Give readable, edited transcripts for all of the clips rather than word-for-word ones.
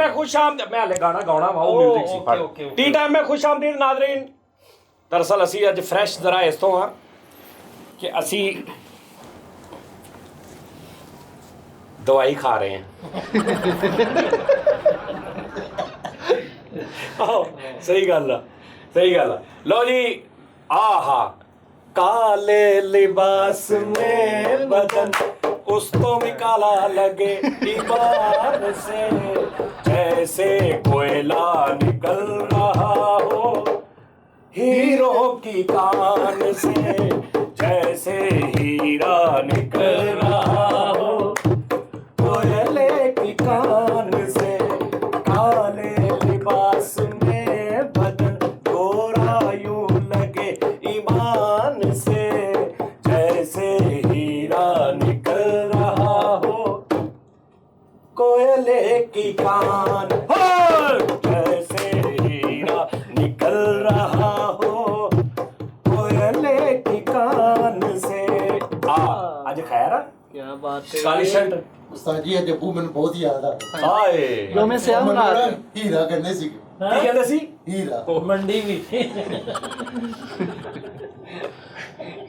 में खुश आमदीद मैं हले गाना गाना वा म्यूजिक सी टी टाइम में खुश आमदीद नाज़रीन दरअसल असी अज फ्रैश जरा इस तो हाँ कि असी दवाई खा रहे हैं सही गल लो जी आहा काले लिबास में बदन उस तो भी काला लगे ईमान से जैसे कोयला निकल रहा हो हीरो की कान से जैसे हीरा निकल रहा हो कोयले की कान से काले लिबास में बदन गोरा यूं लगे ईमान से जैसे हीरा निकल रहा हो कोयले की कान जैसे हीरा निकल रहा हो कोयले की कान से आज खैर क्या बात है काली शर्ट उस्ताद जी ਅੱਜ ਅੱਬੂ ਮੈਨੂੰ ਬਹੁਤ ਯਾਦ ਆ ਹਾਏ ਜੋ ਮੈਂ ਸਿਆਹ ਬਣਾ ਹੀਰਾ ਕਹਿੰਦੇ ਸੀ ਕੀ ਕਹਿੰਦੇ ਸੀ ਹੀਰਾ ਮੰਡੀ ਵੀ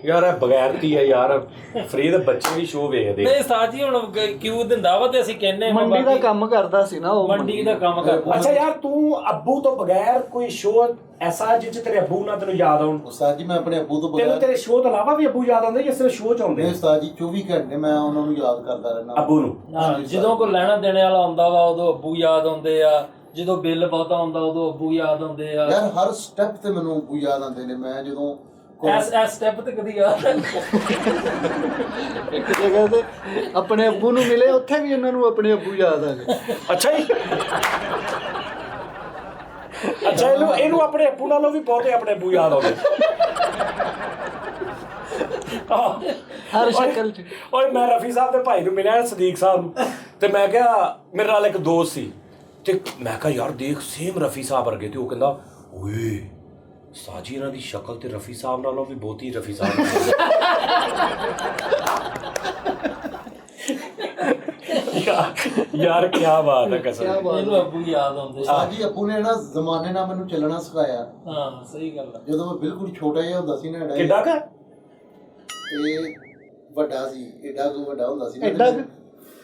ਯਾਰ ਇਹ ਬਗੈਰਤੀ ਹੈ ਯਾਰ ਫਰੀ ਦੇ ਬੱਚੇ ਵੀ ਸ਼ੋਅ ਵੇਖਦੇ ਨਹੀਂ ਉਸਤਾਦ ਜੀ ਹੁਣ ਕਿਉਂ ਦਿੰਦਾ ਵਾ ਤੇ ਅਸੀਂ ਕਹਿੰਨੇ ਮੰਡੀ ਦਾ ਕੰਮ ਕਰਦਾ ਸੀ ਨਾ ਉਹ ਮੰਡੀ ਦਾ ਕੰਮ ਕਰਦਾ ਅੱਛਾ ਯਾਰ ਤੂੰ ਅੱਬੂ ਤੋਂ ਬਗੈਰ ਕੋਈ ਸ਼ੋਅ ਐਸਾ ਜਿਸ ਤੇਰੇ ਅੱਬੂ ਨਾਲ ਤੈਨੂੰ ਯਾਦ ਆਉਣ ਉਸਤਾਦ ਜੀ ਮੈਂ ਆਪਣੇ ਅੱਬੂ ਤੋਂ ਤੈਨੂੰ ਤੇਰੇ ਸ਼ੋਅ ਤੋਂ ਇਲਾਵਾ ਵੀ ਅੱਬੂ ਯਾਦ ਆਉਂਦੇ ਜਾਂ ਸਿਰਫ ਸ਼ੋਅ ਚ ਆਉਂਦੇ ਨਹੀਂ ਉਸਤਾਦ ਜੀ 24 ਘੰਟੇ ਮੈਂ ਉਹਨਾਂ ਨੂੰ ਯਾਦ ਕਰਦਾ ਰਹਿਣਾ ਅੱਬੂ ਨੂੰ ਹਾਂ ਜਦੋਂ ਕੋਈ ਲੈਣਾ ਦੇਣੇ ਵਾਲਾ ਆਉਂਦਾ ਵਾ ਉਦੋਂ ਅੱਬੂ ਯਾਦ ਆਉਂਦੇ ਆ ਜਦੋਂ ਬਿੱਲ ਬਹੁਤਾ ਆਉਂਦਾ ਉਦੋਂ ਅੱਬੂ ਯਾਦ ਆਉਂਦੇ ਆ ਯਾਰ ਹਰ ਸਟੈਪ ਤੇ ਮੈਨੂੰ ਅੱਬੂ ਯਾਦ ਆਉਂਦੇ ਨੇ ਮੈਂ ਜਦੋਂ ਐਸ ਸਟੈਪ ਤੇ ਕਦੀ ਯਾਦ ਇੱਕ ਜਗ੍ਹਾ ਤੇ ਆਪਣੇ ਅੱਬੂ ਨੂੰ ਮਿਲੇ ਉੱਥੇ ਵੀ ਉਹਨਾਂ ਨੂੰ ਆਪਣੇ ਅੱਬੂ ਯਾਦ ਆ ਗਏ ਅੱਛਾ ਜੀ ਅੱਛਾ ਇਹਨੂੰ ਆਪਣੇ ਅੱਬੂ ਨਾਲੋਂ ਵੀ ਬਹੁਤੇ ਆਪਣੇ ਅੱਬੂ ਯਾਦ ਆਉਂਦੇ ਹਰ ਸ਼ਕਲ ਚ ਓਏ ਮੈਂ ਰਫੀ ਸਾਹਿਬ ਦੇ ਭਾਈ ਨੂੰ ਮਿਲਿਆ ਸਦੀਕ ਸਾਹਿਬ ਨੂੰ ਤੇ ਮੈਂ ਕਿਹਾ ਮੇਰੇ ਨਾਲ ਇੱਕ ਦੋਸਤ ਸੀ ਤੇ ਮੈਂ ਕਿਹਾ ਯਾਰ ਦੇਖ ਸੇਮ ਰਫੀ ਸਾਹਿਬ ਵਰਗੇ ਤੇ ਉਹ ਕਹਿੰਦਾ ਓਏ ਸਾਜੀ ਇਹਨਾਂ ਦੀ ਸ਼ਕਲ ਤੇ ਰਫੀ ਸਾਹਿਬ ਨਾਲੋਂ ਵੀ ਬਹੁਤੀ ਰਫੀ ਸਾਹਿਬ ਯਾਰ ਕੀ ਬਾਤ ਹੈ ਕਸਮ ਇਹਨੂੰ ਅੱਬੂ ਯਾਦ ਆਉਂਦੇ ਉਸਤਾਦ ਜੀ ਅੱਬੂ ਨੇ ਨਾ ਜ਼ਮਾਨੇ ਨਾਲ ਮੈਨੂੰ ਚੱਲਣਾ ਸਿਖਾਇਆ ਹਾਂ ਸਹੀ ਗੱਲ ਆ ਜਦੋਂ ਮੈਂ ਬਿਲਕੁਲ ਛੋਟਾ ਜਿਹਾ ਹੁੰਦਾ ਸੀ ਨਾ ਕਿੱਡਾ ਕ ਇਹ ਵੱਡਾ ਸੀ ਏਡਾ ਕੋ ਵੱਡਾ ਹੁੰਦਾ ਸੀ ਐਡਾ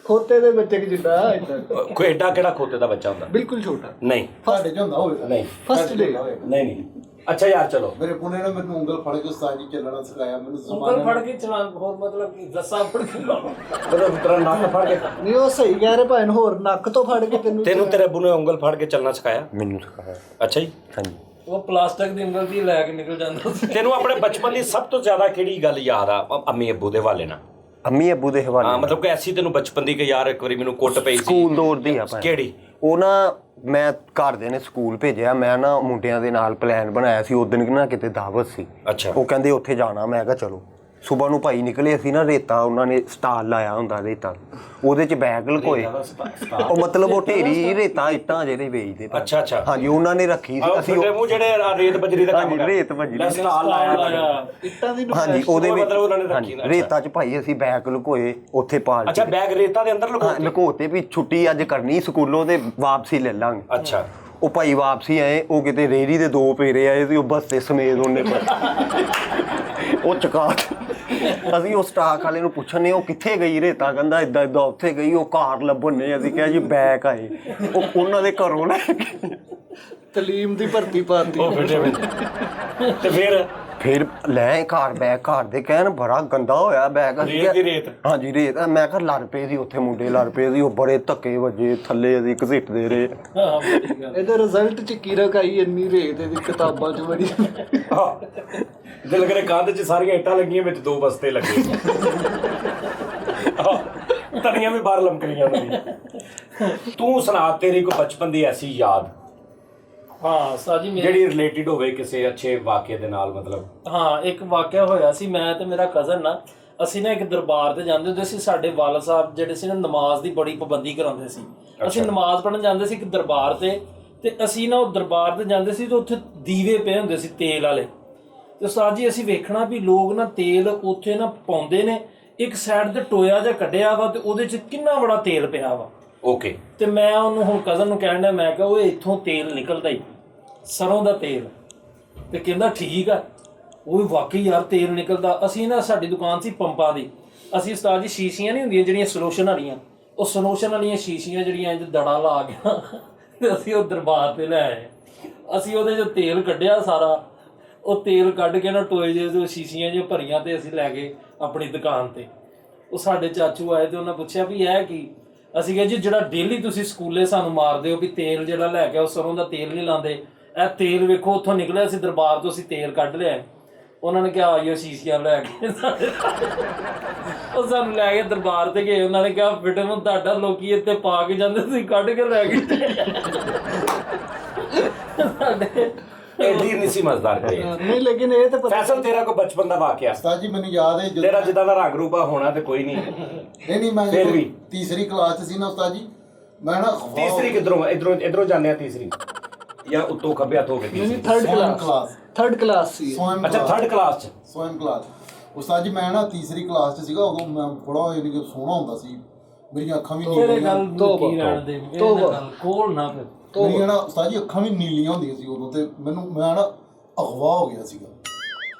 ਖੋਤੇ ਦੇ ਬੱਚੇ ਕਿ ਜਿੱਡਾ ਐਡਾ ਕੋਈ ਐਡਾ ਕਿਹੜਾ ਖੋਤੇ ਦਾ ਬੱਚਾ ਹੁੰਦਾ ਬਿਲਕੁਲ ਛੋਟਾ ਨਹੀਂ ਤੁਹਾਡੇ ਚ ਹੁੰਦਾ ਹੋਵੇਗਾ ਨਹੀਂ ਫਸਟ ਡੇ ਨਹੀਂ ਅੱਛਾ ਯਾਰ ਚਲੋ ਮੇਰੇ ਪੁਣੇ ਨੇ ਮੈਨੂੰ ਉਂਗਲ ਫੜ ਕੇ ਉਸਤਾਦ ਜੀ ਚੱਲਣਾ ਸਿਖਾਇਆ ਮੈਨੂੰ ਉਂਗਲ ਫੜ ਕੇ ਚਲਾਣ ਹੋਰ ਮਤਲਬ ਕਿ ਰੱਸਾ ਫੜ ਕੇ ਮਤਲਬ ਤੇਰਾ ਨੱਕ ਫੜ ਕੇ ਨਹੀਂ ਉਹ ਸਹੀ ਕਹਿ ਰਹੇ ਭਾਈ ਹੋਰ ਨੱਕ ਤੋਂ ਫੜ ਕੇ ਤੈਨੂੰ ਤੇਰੇ ਅੱਬੂ ਨੇ ਉਂਗਲ ਫੜ ਕੇ ਚੱਲਣਾ ਸਿਖਾਇਆ ਮੈਨੂੰ ਸਿਖਾਇਆ ਅੱਛਾ ਜੀ ਹਾਂਜੀ ਉਹ ਪਲਾਸਟਿਕ ਦੀ ਉਂਗਲ ਦੀ ਲੈ ਕੇ ਨਿਕਲ ਜਾਂਦਾ ਸੀ ਤੈਨੂੰ ਆਪਣੇ ਬਚਪਨ ਦੀ ਸਭ ਤੋਂ ਜ਼ਿਆਦਾ ਕਿਹੜੀ ਗੱਲ ਯਾਦ ਆ ਅੰਮੀ ਅੱਬੂ ਦੇ ਹਵਾਲੇ ਨਾਲ ਅੰਮੀ ਅੱਬੂ ਦੇ ਹਵਾਲੇ ਹਾਂ ਮਤਲਬ ਕਿ ਐਸੀ ਤੈਨੂੰ ਬਚਪਨ ਦੀ ਕਿ ਯਾਰ ਇੱਕ ਵਾਰੀ ਮੈਨੂੰ ਕੁੱਟ ਪਈ ਸੀ ਸਕੂਲ ਦੌਰ ਦੀ ਆ ਭਾਈ ਕਿਹੜੀ ਉਹ ਨਾ ਮੈਂ ਘਰਦਿਆਂ ਨੇ ਸਕੂਲ ਭੇਜਿਆ ਮੈਂ ਨਾ ਮੁੰਡਿਆਂ ਦੇ ਨਾਲ ਪਲਾਨ ਬਣਾਇਆ ਸੀ ਉਸ ਦਿਨ ਨਾ ਕਿਤੇ ਦਾਵਤ ਸੀ ਅੱਛਾ ਉਹ ਕਹਿੰਦੇ ਉੱਥੇ ਜਾਣਾ ਮੈਂ ਕਿਹਾ ਚਲੋ ਸੁਬਹ ਨੂੰ ਭਾਈ ਨਿਕਲੇ ਅਸੀਂ ਨਾ ਰੇਤਾ ਉਹਨਾਂ ਨੇ ਸਟਾਲ ਲਾਇਆ ਹੁੰਦਾ ਰੇਤਾ ਉਹਦੇ ਚ ਬੈਗ ਲਕੋਏ ਉਹ ਮਤਲਬ ਉਹ ਢੇਰੀ ਰੇਤਾ ਇੱਟਾਂ ਜਿਹੜੇ ਵੇਚਦੇ ਭਾਈ। ਅੱਛਾ ਅੱਛਾ ਹਾਂਜੀ ਉਹਨਾਂ ਨੇ ਰੱਖੀ ਸੀ ਅਸੀਂ ਅਸੀਂ ਮੂੰਹ ਜਿਹੜੇ ਰੇਤ ਬਜਰੀ ਦਾ ਕੰਮ ਹਾਂਜੀ, ਰੇਤ ਬਜਰੀ ਦਾ ਸਟਾਲ ਲਾਇਆ ਇੱਟਾਂ ਦੀ ਹਾਂਜੀ ਉਹਦੇ ਵਿੱਚ ਮਤਲਬ ਉਹਨਾਂ ਨੇ ਰੱਖੀ ਹਾਂਜੀ, ਨਾ, ਰੇਤਾ ਚ ਭਾਈ ਅਸੀਂ ਬੈਗ ਲਕੋਏ ਉੱਥੇ ਪਾ ਲਏ ਅੱਛਾ ਬੈਗ ਰੇਤਾ ਦੇ ਅੰਦਰ ਲਕੋਤੇ ਵੀ ਛੁੱਟੀ ਅੱਜ ਕਰਨੀ ਸਕੂਲੋਂ ਤੇ ਵਾਪਸੀ ਲੈ ਲਾਂਗੇ ਅੱਛਾ ਉਹ ਭਾਈ ਵਾਪਸੀ ਆਏ ਉਹ ਕਿਤੇ ਰੇੜੀ ਦੇ 2 ਪੇਰੇ ਆਏ ਸੀ ਉਹ ਬੱਸੇ ਸਮੇਤ ਉਹਨੇ ਉਹ ਚਕਾ ਅਸੀਂ ਉਹ ਸਟਾਕ ਵਾਲੇ ਨੂੰ ਪੁੱਛਣੇ ਉਹ ਕਿੱਥੇ ਗਈ ਰੇਤਾ ਕਹਿੰਦਾ ਇਦਾਂ ਇਦਾਂ ਉੱਥੇ ਗਈ ਉਹ ਕਾਰ ਲੱਭਣ ਨੇ ਅਸੀਂ ਕਿਹਾ ਜੀ ਬੈਗ ਆਏ ਉਹ ਉਹਨਾਂ ਦੇ ਘਰੋਂ ਲੈ ਕੇ ਤਲੀਮ ਦੀ ਭਰਤੀ ਪਾਤੀ ਉਹ ਫਿੱਟੇ ਤੇ ਫਿਰ ਲੈ ਘਰ ਬੈਗ ਘਰ ਦੇ ਕਹਿਣ ਬੜਾ ਗੰਦਾ ਹੋਇਆ ਬੈਗ ਰੇਤ ਦੀ ਰੇਤ ਹਾਂਜੀ ਰੇਤ ਮੈਂ ਕਿਹਾ ਲੜ ਪਏ ਸੀ ਉੱਥੇ ਮੁੰਡੇ ਲੜ ਪਏ ਸੀ ਉਹ ਬੜੇ ਧੱਕੇ ਵੱਜੇ ਥੱਲੇ ਅਸੀਂ ਘਸੀਟਦੇ ਰਹੇ ਇਹਦੇ ਰਿਜ਼ਲਟ ਚ ਕੀਰਕ ਆਈ ਇੰਨੀ ਰੇਤ ਇਹਦੀ ਕਿਤਾਬਾਂ ਚ ਬੜੀ ਦਿਲ ਕਰੇ ਕੰਧ 'ਚ ਸਾਰੀਆਂ ਇੱਟਾਂ ਲੱਗੀਆਂ ਵਿੱਚ 2 ਬਸਤੇ ਲੱਗੇ ਤਣੀਆਂ ਵੀ ਬਾਹਰ ਲਮਕਣੀਆਂ ਹੁੰਦੀਆਂ ਤੂੰ ਸੁਣਾ ਤੇਰੀ ਕੋਈ ਬਚਪਨ ਦੀ ਐਸੀ ਯਾਦ ਹਾਂ ਸਾਜੀ ਜਿਹੜੀ ਰਿਲੇਟਡ ਹੋਵੇ ਕਿਸੇ ਅੱਛੇ ਵਾਕਿਏ ਦੇ ਨਾਲ ਮਤਲਬ ਹਾਂ ਇੱਕ ਵਾਕਿਆ ਹੋਇਆ ਸੀ ਮੈਂ ਤੇ ਮੇਰਾ ਕਜ਼ਨ ਨਾ ਅਸੀਂ ਨਾ ਇੱਕ ਦਰਬਾਰ ਤੇ ਜਾਂਦੇ ਹੁੰਦੇ ਸੀ ਸਾਡੇ ਵਾਲਾ ਸਾਹਿਬ ਜਿਹੜੇ ਸੀ ਨਾ ਨਮਾਜ਼ ਦੀ ਬੜੀ ਪਾਬੰਦੀ ਕਰਾਉਂਦੇ ਸੀ ਅਸੀਂ ਨਮਾਜ਼ ਪੜ੍ਹਨ ਜਾਂਦੇ ਸੀ ਇੱਕ ਦਰਬਾਰ ਤੇ ਅਸੀਂ ਨਾ ਉਹ ਦਰਬਾਰ ਤੇ ਜਾਂਦੇ ਸੀ ਤੇ ਉੱਥੇ ਦੀਵੇ ਪਏ ਹੁੰਦੇ ਸੀ ਤੇਲ ਵਾਲੇ ਤੇ ਉਸਤਾਦ ਜੀ ਅਸੀਂ ਵੇਖਣਾ ਵੀ ਲੋਕ ਨਾ ਤੇਲ ਉੱਥੇ ਨਾ ਪਾਉਂਦੇ ਨੇ ਇੱਕ ਸਾਈਡ ਤੇ ਟੋਇਆ ਜਿਹਾ ਕੱਢਿਆ ਵਾ ਤੇ ਉਹਦੇ 'ਚ ਕਿੰਨਾ ਬੜਾ ਤੇਲ ਪਿਆ ਵਾ ਓਕੇ। ਤੇ ਮੈਂ ਉਹਨੂੰ ਹੁਣ ਕਜ਼ਨ ਨੂੰ ਕਹਿਣ ਡਿਆ, ਮੈਂ ਕਿਹਾ ਉਹ ਇੱਥੋਂ ਤੇਲ ਨਿਕਲਦਾ ਹੀ, ਸਰੋਂ ਦਾ ਤੇਲ। ਤੇ ਕਹਿੰਦਾ ਠੀਕ ਆ, ਉਹ ਵਾਕਈ ਯਾਰ ਤੇਲ ਨਿਕਲਦਾ। ਅਸੀਂ ਨਾ, ਸਾਡੀ ਦੁਕਾਨ ਸੀ ਪੰਪਾਂ ਦੀ, ਅਸੀਂ ਉਸਤਾਦ ਜੀ ਸ਼ੀਸ਼ੀਆਂ ਨਹੀਂ ਹੁੰਦੀਆਂ ਜਿਹੜੀਆਂ ਸਲੋਸ਼ਨ ਵਾਲੀਆਂ, ਉਹ ਸਲੋਸ਼ਨ ਵਾਲੀਆਂ ਸ਼ੀਸ਼ੀਆਂ ਜਿਹੜੀਆਂ ਇੰਜ ਦੜਾ ਲਾ ਗਿਆ ਤੇ ਅਸੀਂ ਉਹ ਦਰਬਾਰ ਤੇ ਲੈ ਆਏ। ਅਸੀਂ ਉਹਦੇ 'ਚੋਂ ਤੇਲ ਕੱਢਿਆ ਸਾਰਾ, ਉਹ ਤੇਲ ਕੱਢ ਕੇ ਨਾ ਟੋਏ ਜਿਹੇ ਸ਼ੀਸ਼ੀਆਂ ਜਿਹੀਆਂ ਭਰੀਆਂ ਤੇ ਅਸੀਂ ਲੈ ਗਏ ਆਪਣੀ ਦੁਕਾਨ ਤੇ। ਉਹ ਸਾਡੇ ਚਾਚੂ ਆਏ ਤੇ ਉਹਨਾਂ ਪੁੱਛਿਆ ਵੀ ਇਹ ਕੀ? ਅਸੀਂ ਕਿਹਾ ਜੀ ਜਿਹੜਾ ਡੇਲੀ ਤੁਸੀਂ ਸਕੂਲੇ ਸਾਨੂੰ ਮਾਰਦੇ ਹੋ ਵੀ ਤੇਲ ਜਿਹੜਾ ਲੈ ਕੇ ਉਹ ਸਰੋਂ ਦਾ ਤੇਲ ਨਹੀਂ ਲਾਉਂਦੇ, ਇਹ ਤੇਲ ਵੇਖੋ ਉੱਥੋਂ ਨਿਕਲਿਆ, ਅਸੀਂ ਦਰਬਾਰ ਤੋਂ ਅਸੀਂ ਤੇਲ ਕੱਢ ਲਿਆ। ਉਹਨਾਂ ਨੇ ਕਿਹਾ ਆਈਓ ਸ਼ੀਸ਼ੀਆਂ ਲੈ ਕੇ ਉਹ ਸਾਨੂੰ ਲੈ ਕੇ ਦਰਬਾਰ ਤੇ ਗਏ। ਉਹਨਾਂ ਨੇ ਕਿਹਾ ਬੇਟੇ ਨੂੰ ਤੁਹਾਡਾ ਲੋਕੀ ਇੱਥੇ ਪਾ ਕੇ ਜਾਂਦੇ, ਤੁਸੀਂ ਕੱਢ ਕੇ ਲੈ ਗਏ। ਸਾਡੇ ਐਡੀ ਨਹੀਂ ਸੀ ਮਜ਼ਦਾਰ ਕਰੇ। ਨਹੀਂ ਲੇਕਿਨ ਇਹ ਤਾਂ ਪਤਾ ਫੈਸਲ ਤੇਰਾ ਕੋਈ ਬਚਪਨ ਦਾ ਵਾਕਿਆ? ਉਸਤਾਦ ਜੀ ਮੈਨੂੰ ਯਾਦ ਹੈ ਤੇਰਾ ਜਿੱਦਾਂ ਦਾ ਰੰਗ ਰੂਪਾ ਹੋਣਾ ਤੇ ਕੋਈ ਨਹੀਂ। ਨਹੀਂ ਮੈਂ ਫਿਰ ਵੀ ਤੀਸਰੀ ਕਲਾਸ 'ਚ ਸੀ ਨਾ ਉਸਤਾਦ ਜੀ, ਮੈਂ ਨਾ ਤੀਸਰੀ ਕਿੱਧਰੋਂ? ਇਧਰੋਂ ਜਾਂਦੇ ਆ ਤੀਸਰੀ, ਜਾਂ ਉੱਤੋਂ ਖੱਬੇ ਹੱਥ ਹੋ ਕੇ ਤੀਸਰੀ? ਥਰਡ ਕਲਾਸ ਸੀ। ਅੱਛਾ ਥਰਡ ਕਲਾਸ 'ਚ। ਸਵੈਮ ਕਲਾਸ। ਉਸਤਾਦ ਜੀ ਮੈਂ ਨਾ ਤੀਸਰੀ ਕਲਾਸ 'ਚ ਸੀਗਾ, ਉਦੋਂ ਮੈਂ ਬੜਾ ਯਾਨੀ ਕਿ ਸੋਹਣਾ ਹੁੰਦਾ ਸੀ, ਮੇਰੀਆਂ ਅੱਖਾਂ ਵੀ ਤੇਰੇ ਨੀਲੀਆਂ, ਗੱਲ ਕੀ ਰਹਿਣ ਦੇ, ਇਹ ਗੱਲ ਕੋਲ ਨਾ ਫਿਰ। ਮੇਰੀਆਂ ਨਾ ਉਸਤਾਦ ਜੀ ਅੱਖਾਂ ਵੀ ਨੀਲੀਆਂ ਹੁੰਦੀਆਂ ਸੀ ਉਦੋਂ, ਤੇ ਮੈਂ ਨਾ ਅਗਵਾ ਹੋ ਗਿਆ ਸੀਗਾ।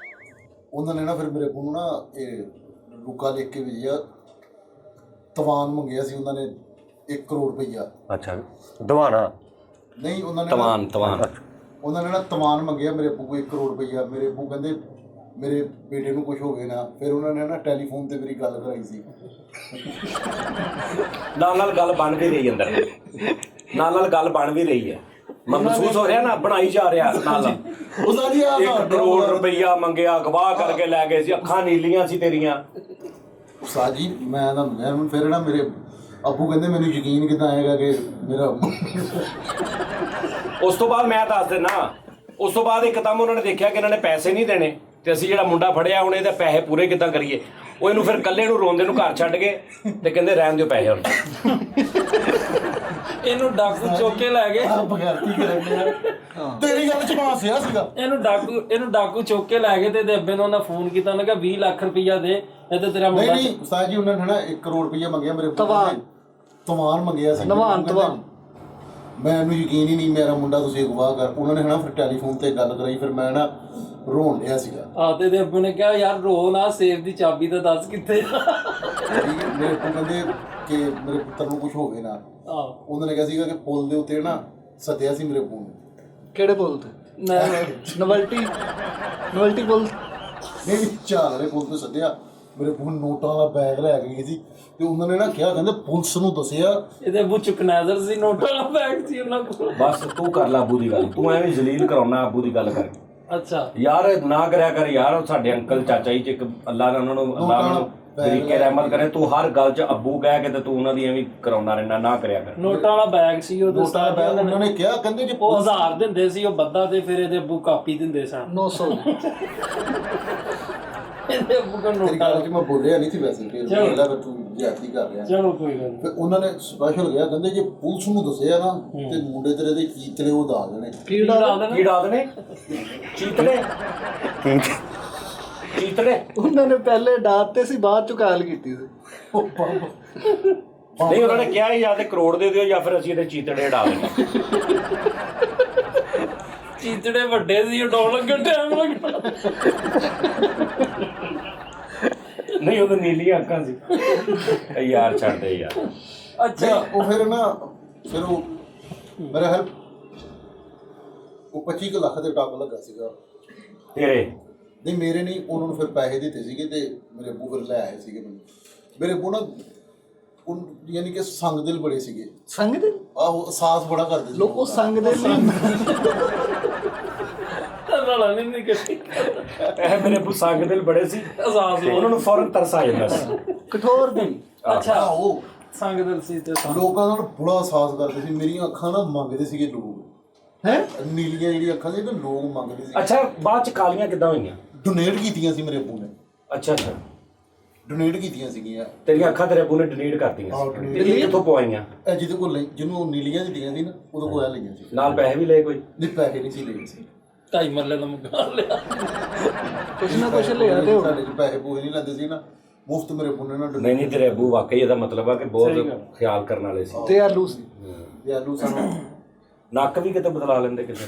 ਉਹਨਾਂ ਨੇ ਨਾ ਫਿਰ ਮੇਰੇ ਕੋਲ ਨਾ ਇਹ ਰੁਕਾ ਲਿਖ ਕੇ ਭੇਜਿਆ, ਤਵਾਨ ਮੰਗਿਆ ਸੀ ਉਹਨਾਂ ਨੇ 1 ਕਰੋੜ ਰੁਪਈਆ। ਅੱਛਾ ਦਵਾਨਾ ਨਹੀਂ, ਉਹਨਾਂ ਨੇ ਤਵਾਨ ਉਹਨਾਂ ਨੇ ਨਾ ਤਵਾਨ ਮੰਗਿਆ ਮੇਰੇ ਅੱਬੂ ਕੋਲ 1 ਕਰੋੜ ਰੁਪਈਆ। ਮੇਰੇ ਅੱਬੂ ਕਹਿੰਦੇ ਮੇਰੇ ਬੇਟੇ ਨੂੰ ਕੁਝ ਹੋਵੇ ਨਾ। ਫਿਰ ਉਹਨਾਂ ਨੇ ਨਾ ਟੈਲੀਫੋਨ ਤੇ ਮੇਰੀ ਗੱਲ ਕਰਾਈ ਸੀ। ਨਾਲ ਗੱਲ ਬਣ ਵੀ ਰਹੀ ਅੰਦਰ, ਨਾਲ ਗੱਲ ਬਣ ਵੀ ਰਹੀ ਹੈ। ਮਹਿਸੂਸ ਹੋ ਰਿਹਾ ਨਾ, ਬਣਾਈ ਜਾ ਰਿਹਾ ਨਾਲ। ਉਸਤਾਦ ਜੀ 1 ਕਰੋੜ ਰੁਪਈਆ ਮੰਗਿਆ, ਗਵਾਹ ਕਰਕੇ ਲੈ ਗਏ ਸੀ, ਅੱਖਾਂ ਨੀਲੀਆਂ ਸੀ ਤੇਰੀਆਂ। ਉਸਤਾਦ ਜੀ ਮੈਂ ਫਿਰ ਨਾ ਮੇਰੇ ਅੱਬੂ ਕਹਿੰਦੇ ਮੈਨੂੰ ਯਕੀਨ ਕਿੱਦਾਂ ਆਏਗਾ ਕਿ ਮੇਰਾ ਉਸ ਤੋਂ ਬਾਅਦ ਮੈਂ ਦੱਸ ਦਿੰਦਾ, ਉਸ ਤੋਂ ਬਾਅਦ ਇੱਕਦਮ ਉਹਨਾਂ ਨੇ ਦੇਖਿਆ ਕਿ ਇਹਨਾਂ ਨੇ ਪੈਸੇ ਨਹੀਂ ਦੇਣੇ, ਤੇ ਅਸੀਂ ਜਿਹੜਾ ਮੁੰਡਾ ਫੜਿਆ ਹੁਣ ਇਹਦੇ ਪੈਸੇ ਪੂਰੇ ਕਿੱਦਾਂ ਕਰੀਏ। ਉਹ ਇਹਨੂੰ ਫਿਰ ਇਕੱਲੇ ਨੂੰ ਰੋਂਦੇ ਨੂੰ ਘਰ ਛੱਡ ਗਏ ਤੇ ਕਹਿੰਦੇ ਰਹਿਣ ਦਿਓ ਪੈਸੇ ਹੁਣ। ਇਹਨੂੰ ਡਾਕੂ ਚੁੱਕ ਕੇ ਲੈ ਗਏ। ਬਗੈਰਤੀ ਕਰਨ ਤੇਰੀ ਗੱਲ ਚ ਮਾਸਿਆ ਸੀਗਾ। ਇਹਨੂੰ ਡਾਕੂ ਚੁੱਕ ਕੇ ਲੈ ਗਏ ਤੇ ਇਹਦੇ ਅੱਬੇ ਨੂੰ ਉਹਨਾਂ ਫੋਨ ਕੀਤਾ, ਉਹਨੇ ਕਿਹਾ 20 ਲੱਖ ਰੁਪਈਆ ਦੇ, ਇਹ ਤੇ ਤੇਰਾ ਮੁੰਡਾ। ਨਹੀਂ ਉਸਤਾਦ ਜੀ ਉਹਨਾਂ ਨੇ ਨਾ 1 ਕਰੋੜ ਰੁਪਈਆ ਮੰਗਿਆ ਮੇਰੇ ਤਵਾਨ ਮੰਗਿਆ ਸੀ। ਤਵਾਨ ਮੈਨੂੰ ਯਕੀਨ ਹੀ ਨਹੀਂ, ਮੇਰਾ ਮੁੰਡਾ ਤੁਸੀਂ ਅਗਵਾ ਕਰ। ਉਹਨਾਂ ਨੇ ਹਨਾ ਫਿਰ ਟੈਲੀਫੋਨ ਤੇ ਗੱਲ ਕਰਾਈ, ਫਿਰ ਮੈਂ ਨਾ ਰੋਣ ਡਿਆ ਸੀਗਾ। ਤੇ ਇਹਦੇ ਅੱਬੂ ਨੇ ਕਿਹਾ ਯਾਰ ਰੋ ਨਾ, ਸੇਫ ਦੀ ਚਾਬੀ ਤਾਂ ਦੱਸ ਕਿੱਥੇ। ਮੇਰੇ ਕੋਲ ਕਹਿੰਦੇ ਕਿ ਮੇਰੇ ਪੁੱਤਰ ਨੂੰ ਕੁਝ ਹੋਵੇ ਨਾ। ਉਹਨਾਂ ਨੇ ਕਿਹਾ ਸੀਗਾ ਕਿ ਪੁੱਲ ਦੇ ਉੱਤੇ ਨਾ ਸੱਦਿਆ ਸੀ ਮੇਰੇ ਪੁੱਤ ਨੂੰ। ਕਿਹੜੇ ਪੁੱਲ ਤੇ? ਨਵਲਟੀ ਪੁੱਲ ਨਹੀਂ, ਝਾਲ ਵਾਲੇ ਪੁੱਲ ਤੇ ਸੱਦਿਆ। ਮੇਰੇ ਪੁੱਤ ਨੋਟਾਂ ਦਾ ਬੈਗ ਲੈ ਕੇ ਗਏ ਸੀ, ਤੇ ਉਹਨਾਂ ਨੇ ਨਾ ਕਿਹਾ, ਕਹਿੰਦੇ ਪੁਲਿਸ ਨੂੰ ਦੱਸਿਆ। ਇਹਦੇ ਅੱਬੂ ਚੁਕਨਾਜ਼ਰ ਸੀ, ਨੋਟਾਂ ਦਾ ਬੈਗ ਸੀ ਉਹਨਾਂ ਕੋਲ। ਬਸ ਤੂੰ ਕਰ ਲੈ ਅੱਬੂ ਦੀ ਗੱਲ, ਤੂੰ ਐਵੇਂ ਜਲੀਲ ਕਰਾਉਣਾ ਅੱਬੂ ਦੀ ਗੱਲ ਕਰਕੇ। ਅੱਛਾ ਯਾਰ ਨਾ ਕਰਿਆ ਕਰ ਯਾਰ, ਸਾਡੇ ਅੰਕਲ ਚਾਚਾ ਜੀ ਚ ਇੱਕ ਅੱਲਾ ਨੇ ਉਹਨਾਂ ਨੂੰ ਤਰੀਕੇ ਰਹਿਮਤ ਕਰੇ। ਤੂੰ ਹਰ ਗੱਲ ਚ ਅੱਬੂ ਕਹਿ ਕੇ ਤੇ ਤੂੰ ਉਹਨਾਂ ਦੀ ਐਵੇਂ ਕਰਾਉਣਾ ਰਹਿਣਾ, ਨਾ ਕਰਿਆ ਕਰ। ਨੋਟਾਂ ਵਾਲਾ ਬੈਗ ਸੀ ਉਹ ਨੋਟਾਂ ਦਾ ਬੈਗ ਉਹਨਾਂ ਨੇ ਕਿਹਾ, ਕਹਿੰਦੇ ਜੇ ਉਹ 1000 ਦਿੰਦੇ ਸੀ ਉਹ ਬੱਦਾ, ਤੇ ਫਿਰ ਇਹਦੇ ਅੱਬੂ ਕਾਪੀ ਦਿੰਦੇ ਸਨ 900। ਇਹਦੇ ਅੱਬੂ ਕੋਲ ਤੇਰੀ ਨੋਟਾਂ। ਗੱਲ ਚ ਮੈਂ ਬੋਲਿਆ ਨਹੀਂ ਸੀ ਵੈਸੇ, ਫਿਰ ਬੋਲਿਆ ਫਿਰ ਤੂੰ ਜ਼ਿਆਦਤੀ ਕਰ ਰਿਹਾ। ਚਲੋ ਕੋਈ ਗੱਲ ਨਹੀਂ। ਫਿਰ ਉਹਨਾਂ ਨੇ ਸਪੈਸ਼ਲ ਗਿਆ, ਕਹਿੰਦੇ ਜੇ ਪੁਲਿਸ ਨੂੰ ਦੱਸਿਆ ਨਾ ਤੇ ਮੁੰਡੇ ਤੇਰੇ ਦੇ ਚੀਤਲੇ ਉਹ ਦਾਗ ਦੇਣੇ। ਕੀ ਡਾਦ ਨੇ? ਚੀਤਲੇ ਉਹਨਾਂ ਨੇ ਪਹਿਲੇ ਡਾਤੇ ਸੀ, ਬਾਅਦ ਚ ਕਾਲ ਕੀਤੀ ਸੀ। ਨਹੀਂ, ਉਹਨਾਂ ਨੇ ਕਿਹਾ ਜਾਂ ਤੇ ਕਰੋੜ ਦੇ ਦਿਓ ਜਾਂ ਫਿਰ ਅਸੀਂ ਇਹਦੇ ਚੀਤੜੇ ਡਾ ਦੇਣੇ। ਚੀਤੜੇ ਵੱਡੇ ਸੀ, ਉਡਾਉਣ ਲੱਗੇ ਟਾਈਮ ਲੱਗਣਾ। ਨਹੀਂ, ਉਹ ਤਾਂ ਨੀਲੀਆਂ ਅੱਖਾਂ ਸੀ ਯਾਰ, ਛੱਡ ਦੇ ਯਾਰ। ਅੱਛਾ ਉਹ ਫਿਰ ਉਹ ਮੇਰੇ ਹਰ ਉਹ 25 ਲੱਖ ਦੇ ਟੱਕ ਲੱਗਾ ਸੀਗਾ ਤੇਰੇ। ਨਹੀਂ ਮੇਰੇ ਨਹੀਂ, ਉਹਨਾਂ ਨੂੰ ਫਿਰ ਪੈਸੇ ਦਿੱਤੇ ਸੀਗੇ ਤੇ ਮੇਰੇ ਅੱਬੂ ਫਿਰ ਲੈ ਆਏ ਸੀਗੇ ਮੈਨੂੰ। ਮੇਰੇ ਅੱਬੂ ਨਾ ਯਾਨੀ ਕਿ ਸੰਗ ਦਿਲ ਬੜੇ ਸੀਗੇ। ਸੰਗ ਦੇ ਆਹੋ, ਸਾਥ ਬੜਾ ਕਰਦੇ ਸੀ ਲੋਕ। ਉਹ ਸੰਗ ਦੇ ਰਲਾ ਨਹੀਂ ਕੱਟੀ। ਇਹ ਮੇਰੇ ਅੱਬੂ ਸੰਗ ਦਿਲ ਬੜੇ ਸੀ, ਉਹਨਾਂ ਨੂੰ ਫੌਰਨ ਤਰਸ ਆ ਜਾਂਦਾ ਸੀ। ਕਠੋਰ ਦੀ। ਅੱਛਾ ਉਹ ਸੰਗ ਦਿਲ ਸੀ ਤੇ ਲੋਕਾਂ ਨਾਲ ਬੜਾ ਸਾਥ ਕਰਦੇ ਸੀ। ਮੇਰੀਆਂ ਅੱਖਾਂ ਨਾ ਮੰਗਦੇ ਸੀਗੇ ਲੋਕ। ਹੈ ਨੀਲੀਆਂ ਜਿਹੜੀਆਂ ਅੱਖਾਂ ਸੀ ਨਾ ਲੋਕ ਮੰਗਦੇ ਸੀ। ਅੱਛਾ, ਬਾਅਦ ਚ ਕਾਲੀਆਂ ਕਿੱਦਾਂ ਹੋਈਆਂ? ਡੋਨੇਟ ਕੀਤੀਆਂ ਸੀ ਮੇਰੇ ਅੱਬੂ ਨੇ। ਅੱਛਾ, ਡੋਨੇਟ ਕੀਤੀਆਂ ਸੀਗੀਆਂ ਤੇਰੀਆਂ ਅੱਖਾਂ ਤੇਰੇ ਅੱਬੂ ਨੇ ਡਿਲੀਟ ਕਰਤੀਆਂ ਹਾਂ, ਸੀ। delete। ਦਿੱਲੀ ਕਿੱਥੋਂ ਪਵਾਈਆਂ? ਇਹ ਜਿਹਦੇ ਕੋਲ ਜਿਹਨੂੰ ਉਹ ਨੀਲੀਆਂ ਦਿੱਤੀਆਂ ਸੀ ਨਾ, ਉਹਦੇ ਕੋਲ ਆ ਲਈਆਂ ਸੀ। ਨਾਲ ਪੈਸੇ ਵੀ ਲਏ ਕੋਈ? ਨਹੀਂ, ਪੈਸੇ ਨਹੀਂ ਸੀ ਲਏ ਸੀ। 2.5 ਮਰਲੇ ਦਾ ਮੁਕਾ ਲਿਆ। ਕੁਛ ਨਾ ਕੁਛ ਲਿਆ ਤੇ ਸਾਡੇ ਚ ਪੈਸੇ ਪੂਰੇ ਨਹੀਂ ਲੈਂਦੇ ਸੀ ਨਾ, ਮੁਫਤ ਮੇਰੇ ਪੁੰਨੇ ਨਾਲ ਨਹੀਂ ਨਹੀਂ, ਤੇਰੇ ਅੱਬੂ ਵਾਕਈ ਇਹਦਾ ਮਤਲਬ ਆ ਕਿ ਬਹੁਤ ਖਿਆਲ ਕਰਨ ਵਾਲੇ ਸੀ। ਤੇ ਆਲੂ ਸੀ ਤੇ ਆਲੂ ਸਾਨੂੰ ਨੱਕ ਵੀ ਕਿਤੇ ਬਦਲਾ ਲੈਂਦੇ ਕਿਤੇ।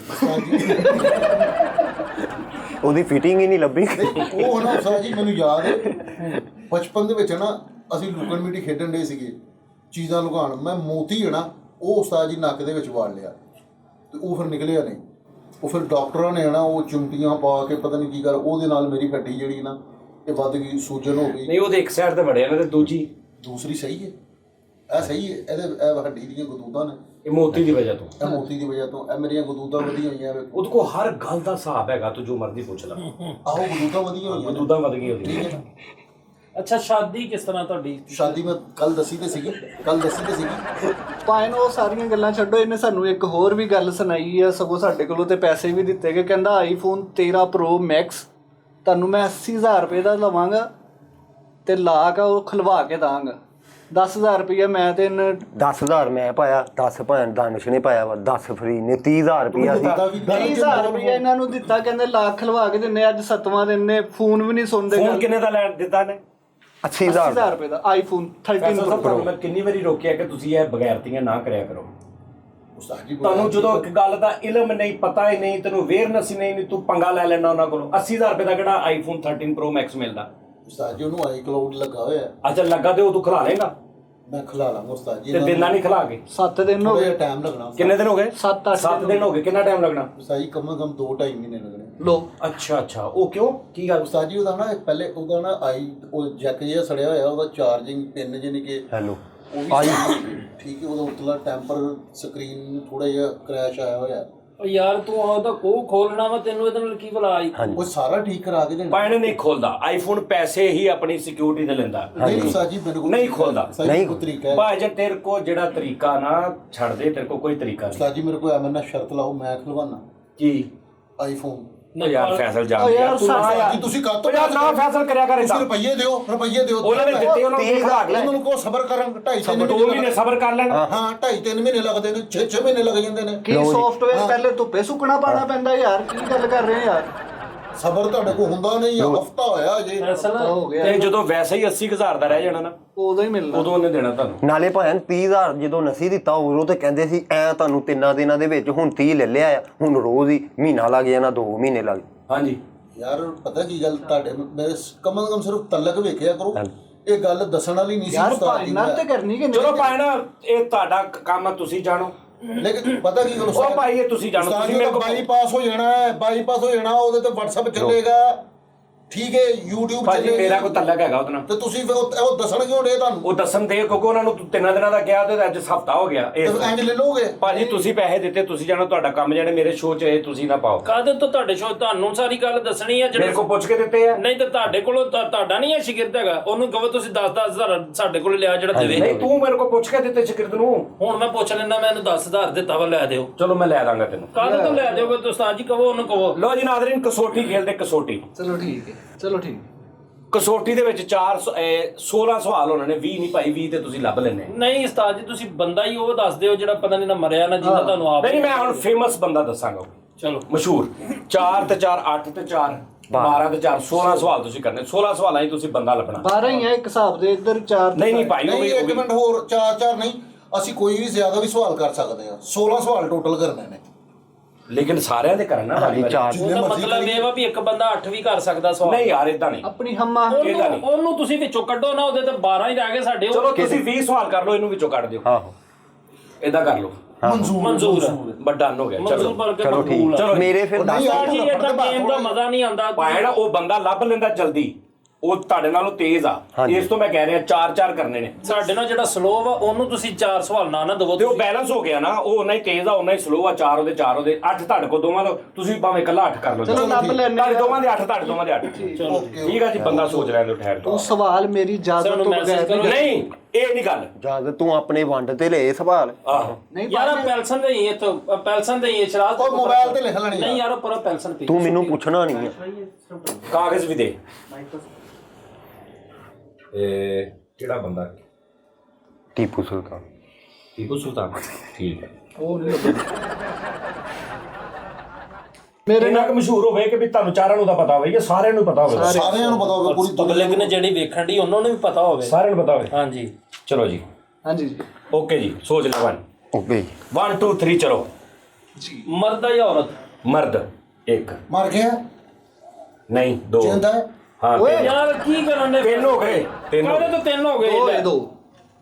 ਉਹਦੀ ਫਿਟਿੰਗ ਹੀ ਨਹੀਂ ਲੱਭੀ। ਉਹ ਨਾ ਉਸਤਾਦ ਜੀ ਮੈਨੂੰ ਯਾਦ ਹੈ ਬਚਪਨ ਦੇ ਵਿੱਚ ਨਾ ਅਸੀਂ ਲੁਕਣ ਮੀਟੀ ਖੇਡਣ ਦੇ ਸੀਗੇ, ਚੀਜ਼ਾਂ ਲੁਕਾਉਣ, ਮੈਂ ਮੋਤੀ ਹੈ ਨਾ ਉਹ ਉਸਤਾਦ ਜੀ ਨੱਕ ਦੇ ਵਿੱਚ ਵਾੜ ਲਿਆ ਤੇ ਉਹ ਫਿਰ ਨਿਕਲਿਆ ਨਹੀਂ। ਉਹ ਫਿਰ ਡਾਕਟਰਾਂ ਨੇ ਨਾ ਉਹ ਚੁੰਮਟੀਆਂ ਪਾ ਕੇ ਪਤਾ ਨਹੀਂ ਕੀ ਕਰ, ਉਹਦੇ ਨਾਲ ਮੇਰੀ ਹੱਡੀ ਜਿਹੜੀ ਨਾ ਇਹ ਵੱਧ ਗਈ, ਸੂਜਨ ਹੋ ਗਈ। ਨਹੀਂ ਉਹਦੇ ਇੱਕ ਸਾਈਡ ਤੇ ਵੜਿਆ ਨਾ ਤੇ ਦੂਸਰੀ ਸਹੀ ਹੈ, ਇਹ ਸਹੀ ਹੈ, ਇਹ ਹੱਡੀ ਦੀਆਂ ਗਦੂਦਾਂ ਨੇ, ਇਹ ਮੋਤੀ ਦੀ ਵਜ੍ਹਾ ਤੋਂ, ਇਹ ਮੋਤੀ ਦੀ ਵਜ੍ਹਾ ਤੋਂ ਇਹ ਮੇਰੀਆਂ ਗਦੂਦਾਂ ਵਧੀਆ ਹੋਈਆਂ। ਉਹਦੇ ਕੋਲ ਹਰ ਗੱਲ ਦਾ ਹਿਸਾਬ ਹੈਗਾ, ਤੂੰ ਜੋ ਮਰਜ਼ੀ ਪੁੱਛ ਲੈ। ਆਹੋ ਗਦੂਦਾਂ ਵਧੀਆ ਹੋਈਆਂ ਨੇ। ਦੁੱਧਾਂ ਵਧ ਗਈ ਉਹਦੀ। ਠੀਕ ਹੈ ਨਾ। ਅੱਛਾ ਸ਼ਾਦੀ ਕਿਸ ਤਰ੍ਹਾਂ ਤੁਹਾਡੀ? ਸ਼ਾਦੀ ਮੈਂ ਕੱਲ ਦੱਸੀ ਤੇ ਸੀਗੀ। ਭਾਵੇਂ ਉਹ ਸਾਰੀਆਂ ਗੱਲਾਂ ਛੱਡੋ, ਇਹਨੇ ਸਾਨੂੰ ਇੱਕ ਹੋਰ ਵੀ ਗੱਲ ਸੁਣਾਈ ਆ, ਸਗੋਂ ਸਾਡੇ ਕੋਲੋਂ ਤੇ ਪੈਸੇ ਵੀ ਦਿੱਤੇ ਗਏ। ਕਹਿੰਦਾ ਆਈਫੋਨ 13 Pro Max ਤੁਹਾਨੂੰ ਮੈਂ 80,000 ਰੁਪਏ ਦਾ ਲਵਾਂਗਾ ਤੇ ਲਾ ਕੇ ਉਹ ਖਲਵਾ ਕੇ ਦਾਂਗਾ। 10,000 ਰੁਪਇਆ ਮੈਂ ਤੇ 10,000 ਮੈਂ ਪਾਇਆ, 10 ਭੈਣ ਦਾਨਿਸ਼ ਨੇ ਪਾਇਆ ਵਾ, 10 ਫਰੀ ਨੇ 30,000 ਰੁਪਇਆ ਸੀ। 30,000 ਰੁਪਇਆ ਇਹਨਾਂ ਨੂੰ ਦਿੱਤਾ, ਕਹਿੰਦੇ ਲੱਖ ਖਲਵਾ ਕੇ ਦਿੰਨੇ। ਅੱਜ 7ਵਾਂ ਦਿਨ ਨੇ, ਫੋਨ ਵੀ ਨਹੀਂ ਸੁਣਦੇ। ਫੋਨ ਕਿੰਨੇ ਦਾ ਲੈ ਦਿੱਤਾ ਨੇ? 80,000 ਰੁਪਏ ਦਾ ਆਈਫੋਨ 13 Pro। ਤੁਹਾਨੂੰ ਮੈਂ ਕਿੰਨੀ ਵਾਰੀ ਰੋਕਿਆ ਕਿ ਤੁਸੀਂ ਇਹ ਬਗੈਰਤੀਆਂ ਨਾ ਕਰਿਆ ਕਰੋ। ਉਸਤਾਦ ਜੀ ਤੁਹਾਨੂੰ ਜਦੋਂ ਇੱਕ ਗੱਲ ਦਾ ਇਲਮ ਨਹੀਂ, ਪਤਾ ਹੀ ਨਹੀਂ, ਤੈਨੂੰ ਅਵੇਅਰਨੈਸ ਹੀ ਨਹੀਂ, ਤੂੰ ਪੰਗਾ ਲੈ ਲੈਣਾ ਉਹਨਾਂ ਕੋਲੋਂ। 80,000 ਰੁਪਏ ਦਾ ਕਿਹੜਾ ਆਈਫੋਨ 13 Pro Max ਮਿਲਦਾ? ਉਸਤਾਦ ਜੀ ਉਹਨੂੰ iCloud ਲੱਗਾ ਹੋਇਆ। ਅੱਛਾ ਲੱਗਾ ਤੇ ਉਹ ਤੂੰ ਖਿਲਾ ਲੇਗਾ ਮੈਂ ਖਿਲਾ ਲਾਂਗਾ ਉਸਤਾਦ ਜੀ। ਤੇ ਦਿਨਾਂ ਨਹੀਂ ਖਿਲਾ ਕੇ? 7 ਦਿਨ ਹੋ ਥੋੜਾ ਗਏ। ਜਿਹਾ ਟਾਈਮ ਲੱਗਣਾ। ਕਿੰਨੇ ਦਿਨ ਹੋ ਗਏ? 7 ਦਿਨ ਹੋ ਗਏ। ਕਿੰਨਾ ਟਾਈਮ ਲੱਗਣਾ? ਉਸਤਾਦ ਜੀ ਕਮ ਸੇ ਕਮ 2-2.5 ਮਹੀਨੇ ਲੱਗਣੇ। ਲੋ ਅੱਛਾ ਉਹ ਕਿਉਂ, ਕੀ ਗੱਲ? ਉਸਤਾਦ ਜੀ ਉਹਦਾ ਨਾ ਪਹਿਲੇ ਉਹਦਾ ਨਾ ਉਹ ਜੈਕ ਜਿਹਾ ਸੜਿਆ ਹੋਇਆ, ਉਹਦਾ ਚਾਰਜਿੰਗ ਪਿੰਨ ਜਿਹੀ ਕਿ ਹੈਲੋ ਉਹ ਵੀ ਠੀਕ ਹੈ, ਉਹਦਾ ਉਤਲਾ ਟੈਂਪਰ ਸਕਰੀਨ ਥੋੜਾ ਜਿਹਾ ਕ੍ਰੈਸ਼ ਆਇਆ ਹੋਇਆ। ਉਹ ਯਾਰ ਤੂੰ ਉਹਦਾ ਕੋਹ ਖੋਲਣਾ ਵਾ, ਤੈਨੂੰ ਇਹਦੇ ਨਾਲ ਕੀ ਭਲਾ ਆਈ? ਉਹ ਸਾਰਾ ਠੀਕ ਕਰਾ ਕੇ ਦੇਣਾ। ਪਾਇਣ ਨਹੀਂ ਖੋਲਦਾ ਆਈਫੋਨ, ਪੈਸੇ ਹੀ ਆਪਣੀ ਸਿਕਿਉਰਿਟੀ ਤੇ ਲੈਂਦਾ। ਨਹੀਂ ਉਸਤਾਦ ਜੀ ਬਿਲਕੁਲ ਨਹੀਂ ਖੋਲਦਾ। ਨਹੀਂ ਕੋਈ ਤਰੀਕਾ ਹੈ ਭਾਈ ਜੇ ਤੇਰੇ ਕੋ ਜਿਹੜਾ ਤਰੀਕਾ ਨਾ ਛੱਡ ਦੇ, ਤੇਰੇ ਕੋ ਕੋਈ ਤਰੀਕਾ ਨਹੀਂ। ਉਸਤਾਦ ਜੀ ਮੇਰੇ ਕੋਲ ਐਵੇਂ ਨਾ ਸ਼ਰਤ ਲਾਓ, ਮੈਂ ਖਲਵਾਨਾ ਕੀ? ਆਈਫੋਨ। ਯਾਰ ਫੈਸਲ ਜਾ ਓ ਯਾਰ ਤੂੰ ਨਾ ਯਾਰ, ਜੀ ਤੁਸੀਂ ਕਾਹ ਤੋਂ ਯਾਰ ਨਾ ਫੈਸਲ ਕਰਿਆ ਕਰ ਤੁਸੀਂ ਇਦਾਂ। ਰੁਪਈਏ ਦਿਓ ਉਹਨਾਂ ਨੇ ਦਿੱਤੇ, ਉਹਨਾਂ ਨੂੰ ਖੜਾ ਲੈ। ਉਹਨਾਂ ਨੂੰ ਕੋ ਸਬਰ ਕਰਨ 2.5-3 2 ਮਹੀਨੇ ਸਬਰ ਕਰ ਲੈਣ। ਹਾਂ 2.5-3 ਮਹੀਨੇ ਲੱਗਦੇ ਨੇ, 6 ਮਹੀਨੇ ਲੱਗ ਜਾਂਦੇ ਨੇ। ਕੀ ਸੌਫਟਵੇਅਰ ਪਹਿਲੇ ਧੁੱਪੇ ਸੁੱਕਣਾ ਪਾਣਾ ਪੈਂਦਾ ਯਾਰ, ਕੀ ਗੱਲ ਕਰ ਰਹੇ ਯਾਰ? ਸਬਰ ਤੁਹਾਡੇ ਕੋਲ ਹੁੰਦਾ ਨਹੀਂ, ਹਫਤਾ ਹੋਇਆ ਜੇ। ਫੈਸਲਾ ਹੋ ਗਿਆ ਤੇ ਜਦੋਂ ਵੈਸੇ ਹੀ 80,000 ਦਾ ਰਹਿ ਜਾਣਾ ਨਾ, ਉਦੋਂ ਹੀ ਮਿਲਣਾ। ਉਦੋਂ ਉਹਨੇ ਦੇਣਾ ਤੁਹਾਨੂੰ। ਨਾਲੇ ਭੈਣ 30,000 ਜਦੋਂ ਨਸੀ ਦਿੱਤਾ ਉਦੋਂ ਤੇ ਕਹਿੰਦੇ ਸੀ ਐ ਤੁਹਾਨੂੰ 3 ਦਿਨਾਂ ਦੇ ਵਿੱਚ, ਹੁਣ 30 ਲੈ ਲਿਆ ਆ, ਹੁਣ ਰੋਜ਼ ਹੀ ਮਹੀਨਾ ਲੱਗ ਜਾਣਾ, 2 ਮਹੀਨੇ ਲੱਗ। ਹਾਂਜੀ ਯਾਰ ਪਤਾ ਕੀ ਗੱਲ, ਤੁਹਾਡੇ ਮੇਰੇ ਕਮ ਸੇ ਕਮ ਸਿਰਫ ਤਲਕ ਵੇਖਿਆ ਕਰੋ, ਇਹ ਗੱਲ ਦੱਸਣ ਵਾਲੀ ਨਹੀਂ ਸੀ ਯਾਰ ਉਸਤਾਦ ਭਾਈ ਜੀ ਨਾਲ ਤੇ ਨੇ। ਕਰਨੀ ਕਿ ਚਲੋ ਭਾਈ ਨਾ, ਇਹ ਤੁਹਾਡਾ ਕੰਮ ਆ, ਤੁਸੀਂ ਜਾਣੋ। ਲੇਕਿਨ ਪਤਾ ਕੀ ਗੱਲ ਉਹ ਭਾਈ ਇਹ ਤੁਸੀਂ ਜਾਣੋ, ਤੁਸੀਂ ਮੇਰੇ ਕੋਲ ਬਾਈਪਾਸ ਹੋ ਜਾਣਾ ਹੈ, ਬਾਈਪਾਸ ਹੋ ਜਾਣਾ, ਉਹਦੇ ਤੇ WhatsApp ਚੱਲੇਗਾ, ਠੀਕ ਹੈ, YouTube ਭਾਜੀ ਚੱਲੇਗਾ। ਮੇਰਾ ਕੋਈ ਤਲਕ ਹੈਗਾ ਉਹਦੇ ਨਾਲ। ਤੇ ਤੁਸੀਂ ਫਿਰ ਉਹ ਦੱਸਣ ਕਿਉਂ ਡੇ ਤੁਹਾਨੂੰ? ਉਹ ਦੱਸਣ ਦੇ, ਕਿਉਂਕਿ ਉਹਨਾਂ ਨੂੰ 3 ਦਿਨਾਂ ਦਾ ਕਿਹਾ ਤੇ ਅੱਜ ਹਫਤਾ ਹੋ ਗਿਆ। ਤੇ ਇੰਜ ਲੈ ਲੋਗੇ? ਭਾਜੀ ਤੁਸੀਂ ਪੈਸੇ ਦਿੱਤੇ, ਤੁਸੀਂ ਜਾਣੋ, ਤੁਹਾਡਾ ਕੰਮ ਜਿਹੜੇ ਮੇਰੇ ਸ਼ੋਅ 'ਚ ਇਹ ਤੁਸੀਂ ਨਾ ਪਾਓ। ਕਾਹਦੇ ਤੋਂ ਤੁਹਾਡੇ ਸ਼ੋਅ ਤੁਹਾਨੂੰ ਸਾਰੀ ਗੱਲ ਦੱਸਣੀ ਆ? ਮੇਰੇ ਕੋਲ ਪੁੱਛ ਕੇ ਦਿੱਤੇ ਆ। ਨਹੀਂ ਤੇ ਤੁਹਾਡੇ ਕੋਲੋਂ ਤੁਹਾਡਾ ਨਹੀਂ ਹੈ ਸ਼ਾਗਿਰਦ ਹੈਗਾ, ਉਹਨੂੰ ਕਹੋ ਤੁਸੀਂ 10,000 ਸਾਡੇ ਕੋਲ ਲਿਆ ਜਿਹੜਾ ਦੇਵੇ। ਨਹੀਂ ਤੂੰ ਮੇਰੇ ਕੋਲ ਪੁੱਛ ਕੇ ਦਿੱਤੇ ਸ਼ਾਗਿਰਦ ਨੂੰ। ਹੁਣ ਮੈਂ ਪੁੱਛ ਲੈਂਦਾ, ਮੈਂ ਇਹਨੂੰ 10,000 ਦਿੱਤਾ ਵਾ, ਲੈ ਦਿਓ। ਚਲੋ ਮੈਂ ਲੈ ਦਾਂਗਾ ਤੈਨੂੰ। ਕਾਹਦੇ ਤੋਂ ਲੈ ਦਿਓਗੇ? ਤੁਸੀਂ ਉਸਤਾਦ ਜੀ ਕਹੋ, ਉਹਨੂੰ ਕਹੋ। ਲੋ ਜੀ ਨਾਜ਼ਰੀਨ, ਕਸੌਟੀ ਖੇਲਦੇ ਕਸੌਟੀ। ਚਲੋ ਠੀਕ ਹੈ, ਚਲੋ ਠੀਕ। ਕਸੌਟੀ ਦੇ ਵਿੱਚ 16 ਸਵਾਲ ਉਹਨਾਂ ਨੇ, 20 ਨਹੀਂ ਭਾਈ, 20 ਤੇ ਤੁਸੀਂ ਲੱਭ ਲੈਣੇ। ਨਹੀਂ ਉਸਤਾਦ ਜੀ ਤੁਸੀਂ ਬੰਦਾ ਹੀ ਉਹ ਦੱਸ ਦਿਓ ਜਿਹੜਾ ਪਤਾ ਨਹੀਂ ਨਾ ਮਰਿਆ ਨਾ ਜਿੰਦਾ ਤੁਹਾਨੂੰ ਆਪ। ਨਹੀਂ ਮੈਂ ਹੁਣ ਫੇਮਸ ਬੰਦਾ ਦੱਸਾਂਗਾ, ਚਲੋ ਮਸ਼ਹੂਰ। 4 ਤੇ 4 8 ਤੇ 4 12 ਤੇ 4 16 ਸਵਾਲ ਤੁਸੀਂ ਕਰਨੇ। 16 ਸਵਾਲਾਂ ਹੀ ਤੁਸੀਂ ਬੰਦਾ ਲੱਭਣਾ। 12 ਹੀ ਆ ਇੱਕ ਹਿਸਾਬ ਦੇ, ਇੱਧਰ 4। ਨਹੀਂ ਭਾਈ ਨਹੀਂ ਇੱਕ ਮਿੰਟ ਹੋਰ, 4 ਨਹੀਂ, ਅਸੀਂ ਕੋਈ ਵੀ ਜ਼ਿਆਦਾ ਵੀ ਸਵਾਲ ਕਰ ਸਕਦੇ ਹਾਂ। 16 ਸਵਾਲ ਟੋਟਲ ਕਰਨੇ ਨੇ, ਲੇਕਿਨ ਸਾਰਿਆਂ ਦੇ ਕਰਨਾ ਵਾਰੀ ਵਾਰੀ। ਉਹਦਾ ਮਤਲਬ ਇਹ ਵਾ ਵੀ ਇੱਕ ਬੰਦਾ 8 ਵੀ ਕਰ ਸਕਦਾ ਸਵਾਲ। ਨਹੀਂ ਯਾਰ ਇਦਾਂ ਨਹੀਂ। ਆਪਣੀ ਹੰਮਾ ਉਹਨੂੰ ਤੁਸੀਂ ਵਿੱਚੋਂ ਕੱਢੋ ਨਾ, ਉਹਦੇ ਤੇ 12 ਹੀ ਰਹਿ ਗਏ ਸਾਡੇ। ਚਲੋ ਤੁਸੀਂ 20 ਸਵਾਲ ਕਰ ਲਓ, ਇਹਨੂੰ ਵਿੱਚੋਂ ਕੱਢ ਦਿਓ। ਆਹੋ ਇਦਾਂ ਕਰ ਲਓ। ਮਨਜ਼ੂਰ ਹੈ, ਬਟ ਡਨ ਹੋ ਗਿਆ। ਮਨਜ਼ੂਰ ਚਲੋ ਬਣ ਕੇ ਚਲੋ ਮਕਬੂਲ ਠੀਕ। ਆ। ਚਲੋ ਮੇਰੇ ਫਿਰ ਨਹੀਂ ਦੱਸ। ਯਾਰ, ਜੀ ਇਹਦਾ ਗੇਮ ਦਾ ਮਜ਼ਾ ਨਹੀਂ ਆਉਂਦਾ। ਭਾਵੇਂ ਨਾ ਉਹ ਬੰਦਾ ਲੱਭ ਲੈਂਦਾ ਜਲਦੀ, ਉਹ ਤੁਹਾਡੇ ਨਾਲੋਂ ਤੇਜ਼ ਆ। ਇਸ ਤੋਂ ਮੈਂ ਕਹਿ ਰਿਹਾ 4 ਕਰਨੇ ਨੇ। ਸਾਡੇ ਨਾਲ ਜਿਹੜਾ ਸਲੋ ਵਾ ਉਹਨੂੰ ਤੁਸੀਂ 4 ਸਵਾਲ ਨਾ ਦਵੋ। ਤੇ ਉਹ ਬੈਲੈਂਸ ਹੋ ਗਿਆ ਨਾ, ਉਹ ਉਨਾ ਹੀ ਤੇਜ਼ ਆ, ਉਨਾ ਹੀ ਸਲੋ ਆ। 4 ਉਹਦੇ 4 ਉਹਦੇ 8 ਤੁਹਾਡੇ ਕੋਲ ਦੋਵਾਂ ਦਾ, ਤੁਸੀਂ ਭਾਵੇਂ ਇਕੱਲਾ 8 ਕਰ ਲਓ। ਚਲੋ ਲੱਭ ਲੈਣੇ ਤੁਹਾਡੇ ਦੋਵਾਂ ਦੇ 8, ਤੁਹਾਡੇ ਦੋਵਾਂ ਦੇ 8। ਚਲੋ ਠੀਕ ਆ ਜੀ, ਬੰਦਾ ਸੋਚ ਰਿਹਾ ਠਹਿਰ ਉਹ ਸਵਾਲ ਮੇਰੀ ਇਜਾਜ਼ਤ ਸਾਨੂੰ ਤੋਂ ਮੈਸੇਜ ਬਗੈਰ ਕਰੋ। ਨਹੀਂ ਇਹ ਨਹੀਂ ਗੱਲ। ਜਦ ਤੂੰ ਆਪਣੇ ਵੰਡ ਤੇ ਲਏ ਸਵਾਲ। ਆਹੋ ਨਹੀਂ ਯਾਰ ਪੈਲਸਨ ਦੇ ਹੀ ਇੱਥੋਂ ਪੈਲਸਨ ਦੇ ਹੀ ਸ਼ਰਾਜ਼ ਉਹ ਮੋਬਾਈਲ ਤੇ ਲਿਖ ਲੈਣੀ। ਨਹੀਂ ਯਾਰ ਉਹ ਪੂਰਾ ਪੈਲਸਨ ਪੀ। ਤੂੰ ਮੈਨੂੰ ਪੁੱਛਣਾ ਨਹੀਂ ਹੈ। ਕਾਗਜ਼ ਵੀ ਦੇ। ਇਹ ਕਿਹੜਾ ਬੰਦਾ? ਟੀਪੂ ਸੁਲਤਾਨ। ਟੀਪੂ ਸੁਲਤਾਨ। ਠੀਕ ਹੈ। ਉਹ ਨਹੀਂ ਲੱਭਦਾ। ਮੇਰੇ ਇੰਨਾ ਕੁ ਮਸ਼ਹੂਰ ਹੋਵੇ ਕਿ ਵੀ ਤੁਹਾਨੂੰ ਚਾਰਾਂ ਨੂੰ ਤਾਂ ਪਤਾ ਹੋਵੇ ਜਾਂ ਸਾਰਿਆਂ ਨੂੰ ਪਤਾ ਹੋਵੇ? ਸਾਰਿਆਂ ਨੂੰ ਪਤਾ ਹੋਵੇ, ਪੂਰੀ ਪਬਲਿਕ ਨੇ ਜਿਹੜੀ ਵੇਖਣ ਦੀ ਉਹਨਾਂ ਨੂੰ ਵੀ ਪਤਾ ਹੋਵੇ। ਸਾਰਿਆਂ ਨੂੰ ਪਤਾ ਹੋਵੇ। ਹਾਂਜੀ ਚਲੋ ਜੀ, ਹਾਂਜੀ ਜੀ ਓਕੇ ਜੀ, ਸੋਚ ਲੈ 1 ਓਕੇ 1 2 3 ਚਲੋ। ਜੀ ਮਰਦ ਆ ਜਾਂ ਔਰਤ? ਮਰਦ 1 ਮਰ ਗਿਆ ਨਹੀਂ 2 ਜਿੰਦਾ ਹੈ ਹਾਂ ਓਏ, 3 ਯਾਰ ਕੀ ਕਰਨ ਦੇ? 3 ਹੋ ਗਏ 3 ਕਾਹਦੇ ਤੋਂ 3 ਹੋ ਗਏ? ਦੋ ਇਹ ਦੋ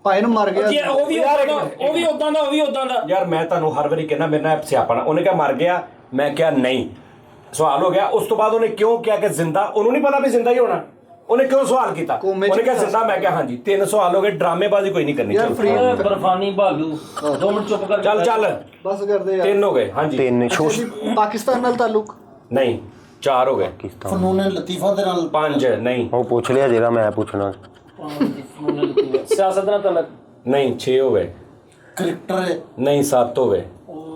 ਭਾਈ ਨੂੰ ਮਰ ਗਿਆ ਜੀ, ਉਹ ਵੀ ਯਾਰ, ਉਦਾਂ ਦਾ, ਉਹ ਵੀ ਉਦਾਂ ਦਾ, ਉਹ ਵੀ ਉਦਾਂ ਦਾ। ਯਾਰ ਮੈਂ ਤੁਹਾਨੂੰ ਹਰ ਵਾਰੀ ਕਹਿੰਦਾ ਮੇਰੇ ਨਾਲ ਸਿਆਪਾ ਨਾ। ਉਹਨੇ ਕਿਹਾ ਮਰ ਗਿਆ, ਮੈਂ ਕਿਹਾ ਨਹੀਂ। ਸਵਾਲ ਹੋ ਗਿਆ। ਉਸ ਤੋਂ ਬਾਅਦ ਉਹਨੇ ਕਿਉਂ ਕਿਹਾ ਕਿ ਜ਼ਿੰਦਾ? ਉਹਨੂੰ ਨਹੀਂ ਪਤਾ ਵੀ ਜ਼ਿੰਦਾ ਹੀ ਹੋਣਾ। ਉਹਨੇ ਕਿਉਂ ਸਵਾਲ ਕੀਤਾ? ਕੋਮੇ ਚ ਉਹਨੇ ਕਿਹਾ ਜ਼ਿੰਦਾ, ਮੈਂ ਕਿਹਾ ਹਾਂਜੀ। 3 ਸਵਾਲ ਹੋ ਗਏ, ਡਰਾਮੇਬਾਜ਼ੀ ਕੋਈ ਨਹੀਂ ਕਰਨੀ। ਯਾਰ ਚਲੋ। ਫ੍ਰੀ ਬਰਫਾਨੀ ਭਾਲੂ 2 ਮਿੰਟ ਚੁੱਪ ਕਰ ਚੱਲ ਚੱਲ, ਬਸ ਕਰਦੇ ਯਾਰ 3 ਹੋ ਗਏ ਹਾਂਜੀ। 3 ਅੱਛਾ ਜੀ, ਪਾਕਿਸਤਾਨ ਨਾਲ ਤਾਲੁਕ? ਨਹੀਂ 4 ਹੋ ਗਏ। ਫਨੂਨ ਲਤੀਫਾ ਦੇ ਨਾਲ 5 ਨਹੀਂ ਉਹ ਪੁੱਛ ਲਿਆ ਜਿਹੜਾ ਮੈਂ ਪੁੱਛਣਾ। ਸਿਆਸਤ ਨਾਲ ਤਲਕ? ਨਹੀਂ 6 ਹੋ ਗਏ। ਕ੍ਰਿਕਟਰ ਹੈ ਨਹੀਂ 7 ਹੋ ਗਏ।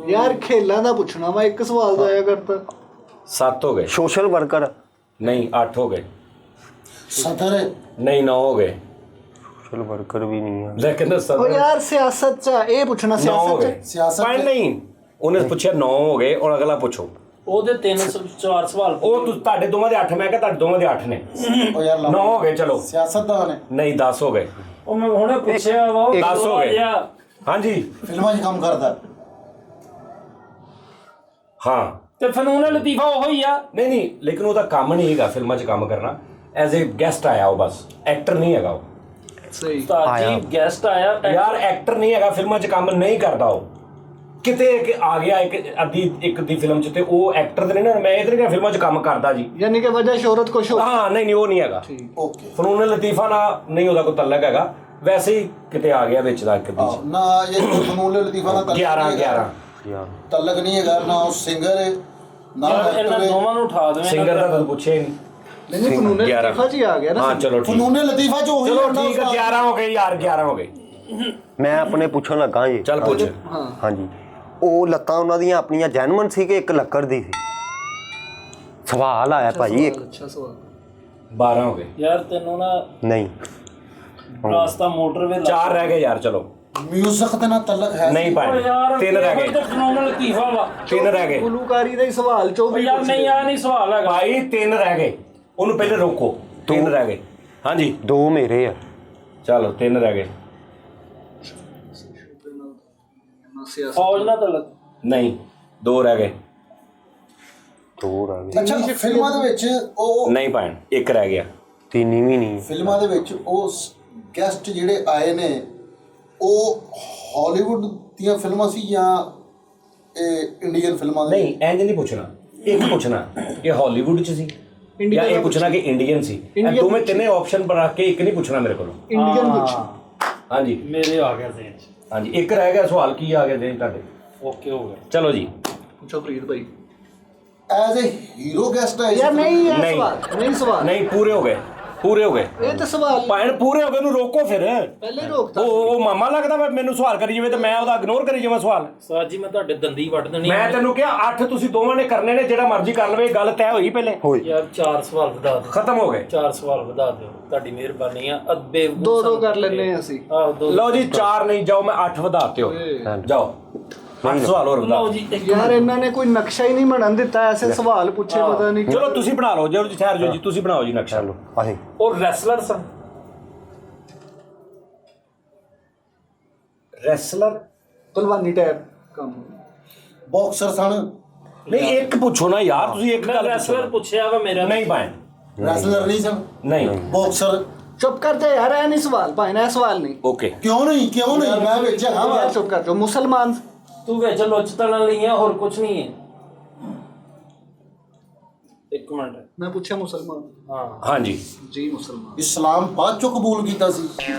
ਯਾਰ ਖੇਲਾਂ ਦਾ ਪੁੱਛਣਾ ਵਾ, ਇੱਕ ਸਵਾਲ ਦਾ ਆਇਆ ਕਰਤਾ। 7 ਹੋ ਗਏ। ਸੋਸ਼ਲ ਵਰਕਰ ਨਹੀਂ 8 ਹੋ ਗਏ। ਸਦਰ ਹੈ ਨਹੀਂ 9 ਹੋ ਗਏ। ਸੋਸ਼ਲ ਵਰਕਰ ਵੀ ਨਹੀਂ ਆ। ਲੇਕਿਨ ਉਹ ਯਾਰ ਸਿਆਸਤ ਚ ਇਹ ਪੁੱਛਣਾ, 9 ਹੋ ਸਿਆਸਤ ਗਏ। ਚ ਸਿਆਸਤ ਪੰਜ ਨਹੀਂ, ਉਹਨੇ ਪੁੱਛਿਆ 9 ਹੋ ਗਏ। ਔਰ ਅਗਲਾ ਪੁੱਛੋ। ਉਹਦੇ 4 ਸਵਾਲ। ਉਹ ਤੁਹਾਡੇ ਦੋਵਾਂ ਦੇ 8, ਮੈਂ ਕਿਹਾ ਤੁਹਾਡੇ ਦੋਵਾਂ ਦੇ 8 ਨੇ। ਉਹ ਯਾਰ 9 ਹੋ ਗਏ ਚਲੋ। ਸਿਆਸਤਦਾਨ ਹੈ, ਨਹੀਂ 10 ਹੋ ਗਏ। ਉਹ ਮੈਂ ਹੁਣੇ ਪੁੱਛਿਆ ਵਾ, ਉਹ 10 ਹੋ ਗਏ। ਹਾਂਜੀ ਫਿਲਮਾਂ 'ਚ ਕੰਮ ਕਰਦਾ। ਹਾਂ। ਤੇ ਫਨੂਨ ਲਤੀਫਾ ਉਹ ਹੀ ਆ। ਨਹੀਂ ਨਹੀਂ, ਲੇਕਿਨ ਉਹਦਾ ਕੰਮ ਨਹੀਂ ਹੈਗਾ ਫਿਲਮਾਂ 'ਚ ਕੰਮ ਕਰਨਾ। ਐਜ਼ ਏ ਗੈਸਟ ਆਇਆ ਉਹ, ਬਸ ਐਕਟਰ ਨਹੀਂ ਹੈਗਾ ਉਹ। ਸਹੀ। ਤਾਜੀ ਗੈਸਟ ਆਇਆ। ਯਾਰ ਐਕਟਰ ਨਹੀਂ ਹੈਗਾ, ਫਿਲਮਾਂ 'ਚ ਕੰਮ ਨਹੀਂ ਕਰਦਾ ਉਹ। ਕਿਤੇ ਕਿ ਆ ਗਿਆ ਇੱਕ ਦੀ ਫਿਲਮ 'ਚ ਤੇ ਉਹ ਐਕਟਰ ਤੇ ਨਹੀਂ ਨਾ। ਮੈਂ ਇਧਰ ਕਿਹਾ ਫਿਲਮਾਂ 'ਚ ਕੰਮ ਕਰਦਾ ਜੀ। ਯਾਨੀ ਕਿ ਵਜ੍ਹਾ ਸ਼ੋਹਰਤ ਕੁਛ ਹੋ। ਹਾਂ ਨਹੀਂ ਉਹ ਨਹੀਂ ਹੈਗਾ। ਓਕੇ ਫਨੂਨ ਲਤੀਫਾ ਨਾਲ ਨਹੀਂ ਉਹਦਾ ਕੋਈ ਤਲਕ ਹੈਗਾ। ਵੈਸੇ ਹੀ ਕਿਤੇ ਆ ਗਿਆ ਵਿੱਚ ਦਾ ਇੱਕ ਦੀ ਨਾ ਇਹ ਫਨੂਨ ਲਤੀਫਾ ਦਾ 11 ਯਾਰ ਤਲਕ ਨਹੀਂ ਹੈਗਾ, ਨਾ ਉਹ ਸਿੰਗਰ ਹੈ ਨਾ ਯਾਰ actor ਇਹਨਾਂ ਹੈ। ਦੋਵਾਂ ਨੂੰ ਉਠਾ ਦੇਵੇਂ। ਸਿੰਗਰ ਦਾ ਤਾਂ ਪੁੱਛਿਆ ਹੀ ਨਹੀਂ। ਨਹੀਂ ਫਨੂਨ 11 ਲਤੀਫਾ ਜੀ ਆ ਗਿਆ ਨਾ। ਹਾਂ ਚਲੋ ਠੀਕ। ਫਨੂਨ ਲਤੀਫਾ 'ਚ ਉਹੀ ਚਲੋ ਹੁੰਦਾ ਠੀਕ ਹੈ, ਉਸਤਾਦ। 11 ਹੋ ਗਏ ਯਾਰ, 11 ਹੋ ਗਏ। ਮੈਂ ਆਪਣੇ ਪੁੱਛਣ ਲੱਗਾ ਜੀ। ਚੱਲ ਪੁੱਛ। ਹਾਂ ਹਾਂਜੀ, ਉਹ ਲੱਤਾਂ ਉਹਨਾਂ ਦੀਆਂ ਆਪਣੀਆਂ ਜੈਨੂਇਨ ਸੀ ਕਿ ਇੱਕ ਲੱਕੜ ਦੀ ਸੀ? ਸਵਾਲ ਆਇਆ ਭਾਈ ਇੱਕ। ਅੱਛਾ ਸਵਾਲ। 12 ਹੋ ਗਏ। ਯਾਰ ਤੈਨੂੰ ਨਾ ਨਹੀਂ ਰਾਸਤਾ ਮੋਟਰਵੇ 4 ਰਹਿ ਗਏ ਯਾਰ। ਚਲੋ ਮਿਊਜ਼ਿਕ ਦੇ ਨਾਲ ਤਲਕ ਹੈ ਨਹੀਂ ਪਾਏ। 3 ਰਹਿ ਗਏ। ਫਨੂਨ ਲਤੀਫਾ ਵਾ। 3 ਰਹਿ ਗਏ ਗੁਲੂਕਾਰੀ ਦਾ ਹੀ ਸਵਾਲ 24 ਯਾਰ ਨਹੀਂ ਆ ਨਹੀਂ ਸਵਾਲ ਹੈਗਾ। ਭਾਈ। 3 ਰਹਿ ਗਏ। ਉਹਨੂੰ ਪਹਿਲੇ ਰੋਕੋ। 3 ਰਹਿ ਗਏ। ਹਾਂਜੀ 2 ਮੇਰੇ ਆ। ਚਲੋ 3 ਰਹਿ ਗਏ। ਫੌਜ ਨਾਲ ਤਲਕ? ਨਹੀਂ 2 ਰਹਿ ਗਏ। 2 ਰਹਿ ਗਏ। ਅੱਛਾ ਫਿਲਮਾਂ ਦੇ ਵਿੱਚ ਉਹ ਨਹੀਂ ਪਾਣ। 1 ਰਹਿ ਗਿਆ। 3 ਵੀ ਨਹੀਂ। ਫਿਲਮਾਂ ਦੇ ਵਿੱਚ ਉਹ ਗੈਸਟ ਜਿਹੜੇ ਆਏ ਨੇ ਉਹ ਹਾਲੀਵੁੱਡ ਦੀਆਂ ਫਿਲਮਾਂ ਸੀ ਜਾਂ ਇਹ ਇੰਡੀਅਨ ਫਿਲਮਾਂ ਦੇ? ਨਹੀਂ ਇੰਜ ਨਹੀਂ ਪੁੱਛਣਾ। ਇੱਕ ਪੁੱਛਣਾ ਕਿ ਹਾਲੀਵੁੱਡ 'ਚ ਸੀ ਜਾਂ ਇਹ ਪੁੱਛਣਾ ਕਿ ਇੰਡੀਅਨ ਸੀ। ਇਹ ਦੋਵੇਂ ਤਿੰਨੇ ਆਪਸ਼ਨ ਬਣਾ ਕੇ ਇੱਕ ਨਹੀਂ ਪੁੱਛਣਾ ਮੇਰੇ ਕੋਲੋਂ। ਇੰਡੀਅਨ ਪੁੱਛ। ਹਾਂਜੀ ਮੇਰੇ ਆ ਗਿਆ ਜ਼ੇਨ 'ਚ। ਹਾਂਜੀ 1 ਰਹਿ ਗਿਆ। ਸਵਾਲ ਕੀ ਆ ਗਿਆ ਜੀ ਤੁਹਾਡੇ? ਓਕੇ ਹੋ ਗਿਆ। ਚਲੋ ਜੀ। ਪੁੱਛੋ ਫਰੀਦ ਭਾਈ। ਐਜ਼ ਅ ਹੀਰੋ ਗੈਸਟ ਆਏ ਸੀ ਯਾਰ ਨਹੀਂ ਇਹ ਨਹੀਂ। ਸਵਾਲ ਨਹੀਂ ਸਵਾਲ। ਨਹੀਂ ਪੂਰੇ ਹੋ ਗਏ। ਪੂਰੇ ਹੋ ਗਏ। ਇਹ ਤਾਂ ਸਵਾਲ ਭਾਣ ਪੂਰੇ ਹੋ ਗਏ। ਉਹਨੂੰ ਰੋਕੋ ਫਿਰ। ਪਹਿਲੇ ਰੋਕਤਾ। ਉਹ ਮਾਮਾ ਲੱਗਦਾ ਵਾ ਮੈਨੂੰ ਸਵਾਲ ਕਰੀ ਜਾਵੇ ਤੇ ਮੈਂ ਉਹਦਾ ਇਗਨੋਰ ਕਰੀ ਜਾਵਾਂ ਸਵਾਲ। ਸਾਜੀ ਮੈਂ ਤੁਹਾਡੇ ਦੰਦੀ ਵੱਢ ਦੇਣੀ। ਮੈਂ ਤੈਨੂੰ ਕਿਹਾ 8 ਤੁਸੀਂ ਦੋਵਾਂ ਨੇ ਕਰਨੇ ਨੇ। ਜਿਹੜਾ ਮਰਜ਼ੀ ਕਰ ਲਵੇ। ਗੱਲ ਤੈਅ ਹੋਈ ਪਹਿਲੇ। ਹੋਈ। ਯਾਰ 4 ਸਵਾਲ ਵਧਾ ਦਿਓ। ਖਤਮ ਹੋ ਗਏ। 4 ਸਵਾਲ ਵਧਾ ਦਿਓ, ਤੁਹਾਡੀ ਮਿਹਰਬਾਨੀ ਆ। ਅੱਬੇ ਦੋ ਦੋ ਕਰ ਲੈਨੇ ਆ ਅਸੀਂ। ਆਹ ਦੋ। ਲਓ ਜੀ 4 ਨਹੀਂ ਜਾਓ। ਮੈਂ 8 ਵਧਾਤੇ ਹੋ। ਜਾਓ 8 ਸਵਾਲ ਹੋਰ ਵਧਾ। ਲਓ ਜੀ ਇੱਕ ਯਾਰ ਇਹਨਾਂ ਨੇ ਕੋਈ ਨਕਸ਼ਾ ਹੀ ਨਹੀਂ ਬਣਨ ਦਿੱਤਾ। ਐਸੇ ਸਵਾਲ ਪੁੱਛੇ ਪਤਾ ਨਹੀਂ। ਚਲੋ ਤੁਸੀਂ ਬਣਾ ਲਓ। ਜੀ ਠਹਿਰ ਜਾਓ ਜੀ। ਤੁਸੀਂ ਬਣਾਓ ਜੀ ਨਕਸ਼ਾ। ਚਲੋ ਆਹੇ ਉਹ ਰੈਸਲਰ ਸਨ। ਰੈਸਲਰ ਪਹਿਲਵਾਨੀ ਟਾਈਪ ਕੰਮ। ਬਾਕਸਰ ਸਨ। ਨਹੀਂ ਇੱਕ ਪੁੱਛੋ ਨਾ ਯਾਰ। ਤੁਸੀਂ ਇੱਕ ਮੈਂ ਗੱਲ ਰੈਸਲਰ ਪੁੱਛੋ। ਪੁੱਛਿਆ ਵਾ ਮੇਰਾ। ਨਹੀਂ ਪਾਣ। ਰੈਸਲਰ ਨਹੀਂ ਸਨ, ਨਹੀਂ ਬਾਕਸਰ। ਚੁੱਪ ਕਰ ਜਾ ਯਾਰ। ਇਹ ਨਹੀਂ ਸਵਾਲ ਭਾਈ ਨਾ, ਇਹ ਸਵਾਲ ਨਹੀਂ। ਓਕੇ। ਕਿਉਂ ਨਹੀਂ ਮੈਂ ਵਿੱਚ ਹਾਂ ਵਾ। ਯਾਰ ਚੁੱਪ ਕਰ ਜਾ। ਮੁਸਲਮਾਨ ਤੂੰ ਵਿੱਚ ਲੁੱਚ ਤਲਣ ਲਈ ਆ, ਹੋਰ ਕੁਝ ਨਹੀਂ ਹੈ। ਇੱਕ ਮਿੰਟ। ਮੈਂ ਪੁੱਛਿਆ ਮੁਸਲਮਾਨ। ਹਾਂ ਹਾਂਜੀ ਜੀ ਮੁਸਲਮਾਨ। ਇਸਲਾਮ ਬਾਅਦ ਚੋਂ ਕਬੂਲ ਕੀਤਾ ਸੀ?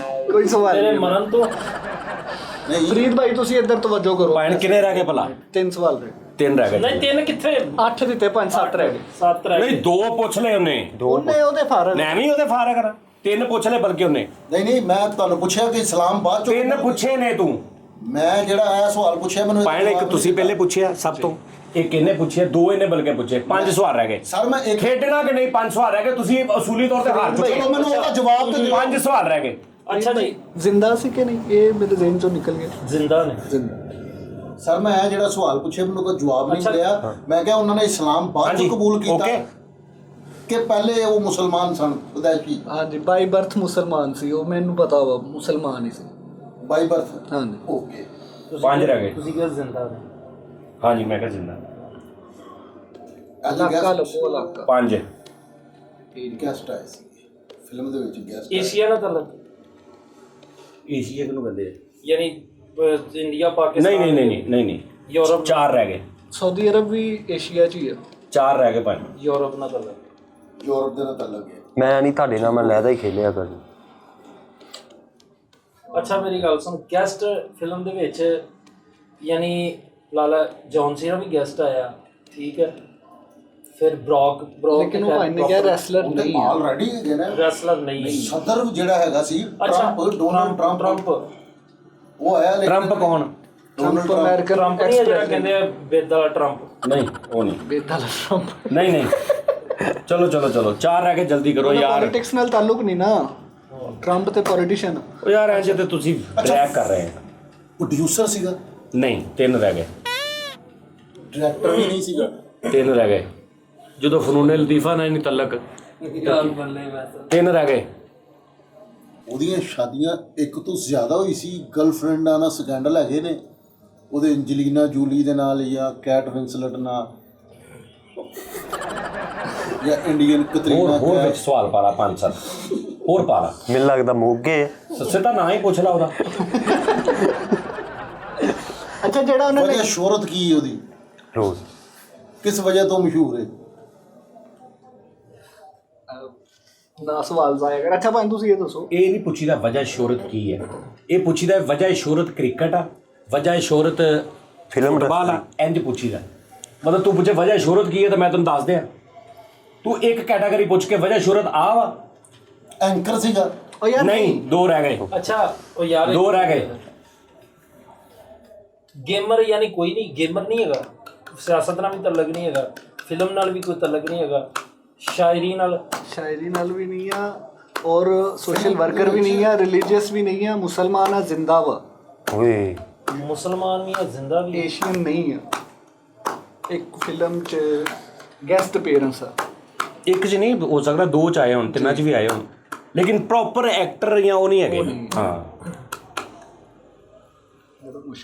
ਕੋਈ ਸਵਾਲ ਤੇਰੇ ਨਹੀਂ। ਮਰਨ ਤੋਂ ਨਹੀਂ ਫਰੀਦ ਭਾਈ ਤੁਸੀਂ ਇੱਧਰ ਤਵੱਜੋ ਕਰੋ। ਪਾਣ ਕਿੰਨੇ ਰਹਿ ਗਏ ਭਲਾ? 3 ਸਵਾਲ ਰਹੇ। 3 ਰਹਿ ਨਹੀਂ ਗਏ। 3 ਕਿੱਥੇ? 8 ਦਿੱਤੇ 5 7 ਰਹਿ ਗਏ। 7 ਰਹਿ ਨਹੀਂ ਗਏ। 2 ਪੁੱਛ ਲਏ ਉਹਨੇ। ਉਹਨੇ ਉਹਦੇ ਫਾਰਗ। ਮੈਂ ਵੀ ਉਹਦੇ ਫਾਰਾ ਕਰਾਂ। 3 ਪੁੱਛ ਲਏ ਬਲਕਿ ਉਹਨੇ। ਨਹੀਂ ਮੈਂ ਤੁਹਾਨੂੰ ਪੁੱਛਿਆ ਕਿ ਇਸਲਾਮ ਬਾਅਦ ਚੋਂ 3 ਪੁੱਛੇ ਨੇ ਤੂੰ। ਮੈਂ ਜਿਹੜਾ ਇਹ ਸਵਾਲ ਪੁੱਛਿਆ ਮੈਨੂੰ ਪਾਣ ਇੱਕ ਤੁਸੀਂ ਪਹਿਲੇ ਪੁੱਛਿਆ ਸਭ ਤੋਂ। ਇੱਕ ਇਹਨੇ ਪੁੱਛੇ। 2 ਇਹਨੇ ਬਲਕਿ ਪੁੱਛੇ। 5 ਸਵਾਲ ਰਹਿ ਗਏ। ਸਰ ਮੈਂ ਇੱਕ ਖੇਡਣਾ ਕਿ ਨਹੀਂ? 5 ਸਵਾਲ ਰਹਿ ਗਏ। ਤੁਸੀਂ ਅਸੂਲੀ ਤੌਰ ਤੇ ਹਾਰ ਚੁੱਕੇ ਚਲੋ ਹੋ। ਮੈਨੂੰ ਉਹਦਾ ਜਵਾਬ ਤੇ ਦਿਓ। 5 ਸਵਾਲ ਰਹਿ ਗਏ। ਅੱਛਾ ਜੀ ਜ਼ਿੰਦਾ ਸੀ ਕਿ ਨਹੀਂ? ਇਹ ਮੇਰੇ ਜ਼ਿਹਨ ਚੋਂ ਨਿਕਲ ਗਿਆ। ਜ਼ਿੰਦਾ ਨੇ। ਜ਼ਿੰਦਾ। ਸਰ ਮੈਂ ਇਹ ਜਿਹੜਾ ਸਵਾਲ ਪੁੱਛਿਆ ਮੈਨੂੰ ਕੋਈ ਜਵਾਬ ਨਹੀਂ ਮਿਲਿਆ। ਮੈਂ ਕਿਹਾ ਉਹਨਾਂ ਨੇ ਇਸਲਾਮ ਬਾਅਦ ਚ ਕਬੂਲ ਕੀਤਾ ਕਿ ਪਹਿਲੇ ਉਹ ਮੁਸਲਮਾਨ ਸਨ ਵਿਦੇਸ਼ੀ? ਹਾਂਜੀ ਬਾਈ ਬਰਥ ਮੁਸਲਮਾਨ ਸੀ ਉਹ, ਮੈਨੂੰ ਪਤਾ ਵਾ ਮੁਸਲਮਾਨ ਹੀ ਸੀ ਬਾਈ ਬਰਥ। ਹਾਂਜੀ ਓਕੇ 5 ਰਹਿ ਗਏ। ਤੁਸੀਂ ਕਿਹਾ ਜ਼ਿੰਦਾ ਨੇ? ਹਾਂਜੀ ਮੈਂ ਕਿਹਾ ਜਿੰਦਾ। ਇਲਾਕਾ ਲੱਭੋ ਇਲਾਕਾ। 5 ਗੈਸਟ ਆਏ ਸੀ ਫਿਲਮ ਦੇ ਵਿੱਚ ਗੈਸਟ। ਏਸ਼ੀਆ ਨਾਲ ਤਾਲੁਕ? ਏਸ਼ੀਆ ਕਿਹਨੂੰ ਕਹਿੰਦੇ ਆ? ਯਾਨੀ ਇੰਡੀਆ ਪਾਕਿਸਤਾਨ? ਨਹੀਂ ਯੂਰਪ? 4 ਰਹਿ ਗਏ। ਸਾਊਦੀ ਅਰਬ ਵੀ ਏਸ਼ੀਆ 'ਚ ਹੀ ਆ। 4 ਰਹਿ ਗਏ 5। ਯੂਰਪ ਨਾਲ ਤਾਲੁਕ? ਯੂਰਪ ਦੇ ਨਾਲ ਤਾਲੁਕ ਹੈ। ਮੈਂ ਨਹੀਂ ਤੁਹਾਡੇ ਨਾਲ, ਮੈਂ ਲਹਿਦਾ ਹੀ ਖੇਲਿਆ ਕਰੀ। ਅੱਛਾ ਮੇਰੀ ਗੱਲ ਸੁਣ, ਗੈਸਟ ਫਿਲਮ ਦੇ ਵਿੱਚ ਯਾਨੀ ਲਾਲਾ ਜੌਨ ਸੀਨਾ ਵੀ ਗੈਸਟ ਆਇਆ, ਠੀਕ ਹੈ। ਫਿਰ ਬ੍ਰੌਕ ਲੇਕਿਨ ਉਹ ਭਾਈ ਨੇ ਕਿਹਾ ਰੈਸਲਰ ਨਹੀਂ ਹੈ। ਆਲਰੇਡੀ ਹੈਗੇ ਨਾ ਰੈਸਲਰ ਨਹੀਂ। ਸਦਰ ਜਿਹੜਾ ਹੈਗਾ ਸੀ ਟਰੰਪ, ਡੋਨਾਲਡ ਟਰੰਪ ਉਹ ਆਇਆ। ਲੇਕਿਨ ਟਰੰਪ ਕੌਣ? ਟਰੰਪ ਅਮਰੀਕਨ ਟਰੰਪ ਨਹੀਂ ਹੈ ਜਿਹੜਾ ਕਹਿੰਦੇ ਆ ਬੇਦ ਵਾਲਾ ਟਰੰਪ? ਨਹੀਂ ਉਹ ਨਹੀਂ। ਬੇਦਾਲ ਟਰੰਪ ਨਹੀਂ ਚਲੋ 4 ਰਹਿ ਗਏ, ਜਲਦੀ ਕਰੋ ਯਾਰ। ਪੋਲਿਟਿਕਸ ਨਾਲ ਤਾਲੁਕ ਨਹੀਂ ਨਾ, ਟਰੰਪ ਤੇ ਪੋਲੀਟੀਸ਼ੀਅਨ। ਉਹ ਯਾਰ ਐਂ ਤੇ ਤੁਸੀਂ ਟਰੈਕ ਕਰ ਰਹੇ ਆ। ਪ੍ਰੋਡਿਊਸਰ ਸੀਗਾ? ਨਹੀਂ 3 ਰਹਿ ਗਏ। ਡਾਇਰੈਕਟਰ ਵੀ ਨਹੀਂ ਸੀਗਾ? 3 ਰਹਿ ਗਏ। ਜਦੋਂ ਫਨੂਨੇ ਲਤੀਫਾ ਨਾਲ ਨਹੀਂ ਤਲਕ। ਗੱਲ ਬੱਲੇ ਵੈਸੇ। 3 ਰਹਿ ਗਏ। ਉਹਦੀਆਂ ਸ਼ਾਦੀਆਂ ਇੱਕ ਤੋਂ ਜ਼ਿਆਦਾ ਹੋਈ ਸੀ, ਗਰਲਫ੍ਰੈਂਡਾਂ ਨਾਲ ਸਕੈਂਡਲ ਹੈਗੇ ਨੇ ਉਹਦੇ, ਐਂਜਲੀਨਾ ਜੂਲੀ ਦੇ ਨਾਲ ਜਾਂ ਕੈਟ ਵਿੰਸਲਟ ਨਾਲ ਜਾਂ ਇੰਡੀਅਨ ਕਤਰੀਨਾ ਹੋਰ ਕੈਫ। ਵਿੱਚ ਸਵਾਲ ਪਾ ਲਾ 5-7 ਹੋਰ ਪਾ ਲਾ। ਮੈਨੂੰ ਲੱਗਦਾ ਮੋਗੇ ਸੱਸੇ ਤਾਂ ਨਾ ਹੀ ਪੁੱਛ ਲਾ ਉਹਦਾ। ਅੱਛਾ ਜਿਹੜਾ ਉਹਨਾਂ ਨੇ ਵਜ੍ਹਾ ਸ਼ੋਹਰਤ ਕੀ ਹੈ ਉਹਦੀ, ਰੋਜ਼ ਕਿਸ ਵਜ੍ਹਾ ਤੋਂ ਮਸ਼ਹੂਰ ਹੈ? ਨਾ ਸਵਾਲ ਜ਼ਾਇਆ ਕਰ। ਅੱਛਾ ਭਾਈ ਤੁਸੀਂ ਇਹ ਦੱਸੋ, ਇਹ ਨਹੀਂ ਪੁੱਛੀਦਾ ਵਜ੍ਹਾ ਸ਼ੋਹਰਤ ਕੀ ਹੈ, ਇਹ ਪੁੱਛੀਦਾ ਵਜ੍ਹਾ ਸ਼ੋਹਰਤ ਕ੍ਰਿਕਟ ਆ, ਵਜ੍ਹਾ ਸ਼ੋਹਰਤ ਫਿਲਮ ਫੁੱਟਬਾਲ ਆ, ਇੰਜ ਪੁੱਛੀਦਾ। ਮਤਲਬ ਤੂੰ ਪੁੱਛੇ ਵਜ੍ਹਾ ਸ਼ੋਹਰਤ ਕੀ ਹੈ ਤਾਂ ਮੈਂ ਤੈਨੂੰ ਦੱਸ ਦਿਆਂ। ਤੂੰ ਇੱਕ ਕੈਟਾਗਰੀ ਪੁੱਛ ਕੇ ਵਜ੍ਹਾ ਸ਼ੋਹਰਤ ਆ ਵਾ। ਐਂਕਰ ਸੀਗਾ? ਉਹ ਯਾਰ ਨਹੀਂ 2 ਰਹਿ ਗਏ। ਅੱਛਾ ਉਹ ਯਾਰ 2 ਰਹਿ ਗਏ। ਗੇਮਰ ਯਾਨੀ ਕੋਈ ਨਹੀਂ, ਗੇਮਰ ਨਹੀਂ ਹੈਗਾ, ਸਿਆਸਤ ਨਾਲ ਵੀ ਤਾਲੁਕ ਨਹੀਂ ਹੈਗਾ, ਫਿਲਮ ਨਾਲ ਵੀ ਕੋਈ ਤਾਲੁਕ ਨਹੀਂ ਹੈਗਾ, ਸ਼ਾਇਰੀ ਨਾਲ ਵੀ ਨਹੀਂ ਆ, ਔਰ ਸੋਸ਼ਲ ਵਰਕਰ ਵੀ ਨਹੀਂ ਆ, ਰਿਲੀਜੀਅਸ ਵੀ ਨਹੀਂ ਆ, ਮੁਸਲਮਾਨ ਆ, ਜ਼ਿੰਦਾ ਵਾ। ਓਏ ਮੁਸਲਮਾਨ ਵੀ ਆ, ਜ਼ਿੰਦਾ ਵੀ। ਏਸ਼ੀਅਨ ਨਹੀਂ ਆ। ਇੱਕ ਫਿਲਮ 'ਚ ਗੈਸਟ ਅਪੀਅਰੈਂਸ ਆ। ਇੱਕ 'ਚ ਨਹੀਂ ਹੋ ਸਕਦਾ, 2 'ਚ ਆਏ ਹੋਣ, 3 'ਚ ਵੀ ਆਏ ਹੋਣ, ਲੇਕਿਨ ਪ੍ਰੋਪਰ ਐਕਟਰ ਜਾਂ ਉਹ ਨਹੀਂ ਹੈਗੇ। ਹਾਂ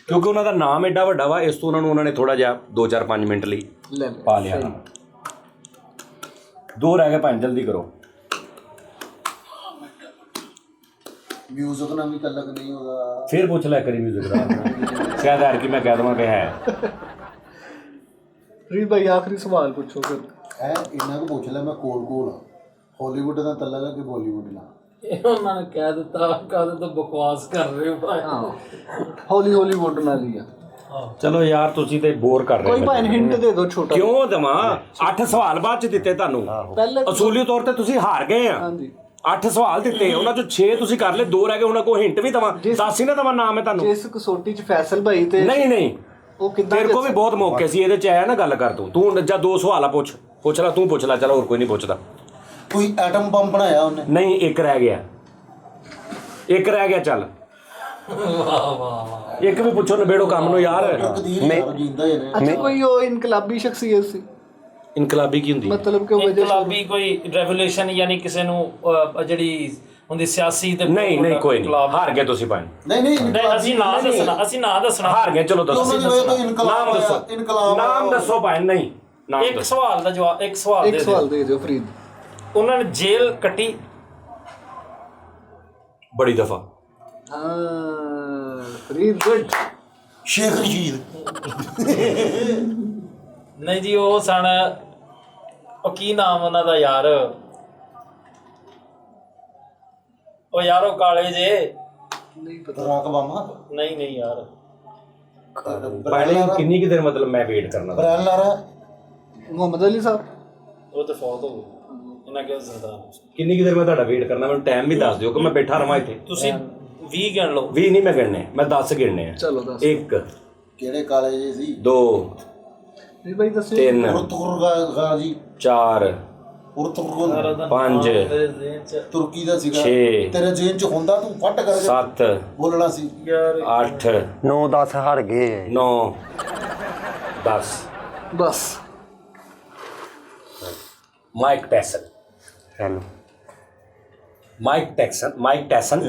ਕਿਉਂਕਿ ਉਹਨਾਂ ਦਾ ਨਾਮ ਐਡਾ ਵੱਡਾ ਵਾ, ਇਸ ਤੋਂ ਉਹਨਾਂ ਨੇ ਥੋੜਾ ਜਿਹਾ 2-4-5 ਮਿੰਟ ਲਈ ਲੈ ਪਾ ਲਿਆ। 2 ਰਹਿ ਗਏ 5, ਜਲਦੀ ਕਰੋ। ਮਿਊਜ਼ਿਕ ਨਾਲ ਵੀ ਤਾਲੁਕ ਨਹੀਂ ਉਹਦਾ? ਫਿਰ ਪੁੱਛ ਲੈ ਕਰੀ ਮਿਊਜ਼ਿਕ ਦਾ। ਸ਼ਾਇਦ ਯਾਰ ਕਿ ਮੈਂ ਕਹਿ ਦਵਾਂ ਕਿ ਹੈ। ਫਰੀਦ ਭਾਈ ਆਖਰੀ ਸਵਾਲ ਪੁੱਛੋ ਫਿਰ। ਹੈ ਇੰਨਾ ਕੁ ਪੁੱਛ ਲੈ, ਮੈਂ ਕੋਲ ਆ। ਹਾਲੀਵੁੱਡ ਦਾ ਤਾਲੁਕ ਹੈ ਕਿ ਬਾਲੀਵੁੱਡ ਨਾਲ? ਇਹ ਉਹਨਾਂ ਨੇ ਕਹਿ ਦਿੱਤਾ, ਕਾਹਦੇ ਤੋਂ ਬਕਵਾਸ ਕਰ ਰਹੇ ਹੋ ਭਾਈ। ਹਾਲੀਵੁੱਡ ਨਾਲ ਹੀ ਆ। ਚਲੋ ਯਾਰ ਤੁਸੀਂ ਤੇ ਬੋਰ ਕਰ ਰਹੇ ਕੋਈ ਭਾਈ ਹਿੰਟ ਦੇ ਦਿਓ ਛੋਟਾ। ਕਿਉਂ ਦਵਾਂ? 8 ਸਵਾਲ ਬਾਅਦ ਚ ਦਿੱਤੇ ਤੁਹਾਨੂੰ। ਪਹਿਲੇ ਅਸੂਲੀ ਤੌਰ ਤੇ ਤੁਸੀਂ ਹਾਰ ਗਏ ਆ। ਹਾਂਜੀ 8 ਸਵਾਲ ਦਿੱਤੇ, ਉਹਨਾਂ ਚੋਂ 6 ਤੁਸੀਂ ਕਰ ਲਏ, 2 ਰਹਿ ਗਏ। ਉਹਨਾਂ ਕੋਲ ਹਿੰਟ ਵੀ ਦਵਾਂ? 10 ਹੀ ਨਾ ਦਵਾਂ ਨਾਮ ਹੈ ਤੁਹਾਨੂੰ? ਜਿਸ ਕਸੌਟੀ 'ਚ ਫੈਸਲ ਭਾਈ ਤੇ ਨਹੀਂ ਉਹ ਕਿੱਦਾਂ ਤੇਰੇ ਕੋਲ ਵੀ ਬਹੁਤ ਮੌਕੇ ਸੀ ਇਹਦੇ ਚ ਆਇਆ ਨਾ। ਗੱਲ ਕਰ ਤੂੰ ਜਾਂ 2 ਸਵਾਲ ਪੁੱਛ ਲੈ, ਤੂੰ ਪੁੱਛ ਲੈ। ਚਲੋ ਹੋਰ ਕੋਈ ਨਹੀਂ ਪੁੱਛਦਾ। ਕੋਈ ਐਟਮ ਬੰਬ ਬਣਾਇਆ ਉਹਨੇ? ਨਹੀਂ 1 ਰਹਿ ਗਿਆ। 1 ਰਹਿ ਗਿਆ। ਚੱਲ ਇੱਕ ਵੀ ਪੁੱਛੋ, ਨਿਬੇੜੋ ਕੰਮ ਨੂੰ ਯਾਰ। ਜਿੰਦਾ ਹੀ ਨੇ। ਅੱਛਾ ਕੋਈ ਉਹ ਇਨਕਲਾਬੀ ਸ਼ਖਸੀਅਤ ਸੀ? ਇਨਕਲਾਬੀ ਕੀ ਹੁੰਦੀ? ਮਤਲਬ ਕਿ ਵਜ੍ਹਾ ਇਨਕਲਾਬੀ ਕੋਈ ਰੈਵੋਲੂਸ਼ਨ ਯਾਨੀ ਕਿਸੇ ਨੂੰ ਜਿਹੜੀ ਹੁੰਦੀ ਸਿਆਸੀ ਤੇ ਨਹੀਂ ਕੋਈ ਨਹੀਂ। ਹਾਰ ਗਏ ਤੁਸੀਂ ਭਾਈ। ਨਹੀਂ ਅਸੀਂ ਨਾਂ ਦੱਸਣਾ ਹਾਰ ਗਏ। ਚਲੋ ਦੱਸੋ ਨਾਮ ਦੱਸੋ। ਇਨਕਲਾਬ ਨਾਮ ਦੱਸੋ ਭਾਈ। ਨਹੀਂ ਨਾਮ ਇੱਕ ਸਵਾਲ ਦਾ ਜਵਾਬ, ਇੱਕ ਸਵਾਲ ਦੇ ਦਿਓ ਫਰੀਦ। ਉਹਨਾਂ ਨੇ ਜੇਲ੍ਹ ਕੱਟੀ ਬੜੀ ਦਫਾ। ਹਾਂ ਫਰੀਦ ਗੁੱਡ। ਸ਼ੇਖ ਰਸ਼ੀਦ? ਨਹੀਂ ਜੀ, ਉਹ ਸਨ, ਉਹ ਕੀ ਨਾਮ ਉਹਨਾਂ ਦਾ ਯਾਰ, ਉਹ ਯਾਰ ਉਹ ਕਾਲੇ ਜੇ, ਨਹੀਂ ਪਤਾ। ਬਰਾਕ ਬਾਮਾ? ਨਹੀਂ ਯਾਰ। ਕਿੰਨੀ ਕਿ ਦੇਰ ਮਤਲਬ ਮੈਂ ਵੇਟ ਕਰਨਾ? ਬ੍ਰਾਇਨ ਲਾਰਾ? ਮੁਹੰਮਦ ਅਲੀ ਸਾਹਿਬ? ਉਹ ਤੇ ਫੌਤ ਹੋ ਗਏ। ਇਹਨਾਂ ਕਿਹਾ ਜ਼ਿੰਦਾ। ਕਿੰਨੀ ਕਿ ਦੇਰ ਮੈਂ ਤੁਹਾਡਾ ਵੇਟ ਕਰਨਾ? ਮੈਨੂੰ ਟਾਈਮ ਵੀ ਦੱਸ ਦਿਓ ਕਿ ਮੈਂ ਬੈਠਾ ਰਵਾਂ ਇੱਥੇ। ਤੁਸੀਂ 20 ਗਿਣ ਲਓ। 20 ਨਹੀਂ ਮੈਂ ਗਿਣਨੇ, ਮੈਂ 10 ਗਿਣਨੇ ਆ। ਚਲੋ ਦੱਸ। 1 ਕਿਹੜੇ ਕਾਲੇ ਜੇ ਸੀ? 2 ਨਹੀਂ ਭਾਈ ਦੱਸਿਓ। 3 ਤੁਰਗਾ ਜੀ? 4 ਪੰਜ, ਤੁਰਕੀ ਦਾ ਸੀਗਾ। ਛੇ, ਤੇਰੇ ਜੇਨ ਚ ਹੁੰਦਾ ਤੂੰ ਫਟ ਕਰਕੇ 7 ਬੋਲਣਾ ਸੀ। 8 9 10 ਹਾਰ ਗਏ 9 10 ਬਸ Mike Tyson hello Mike Tyson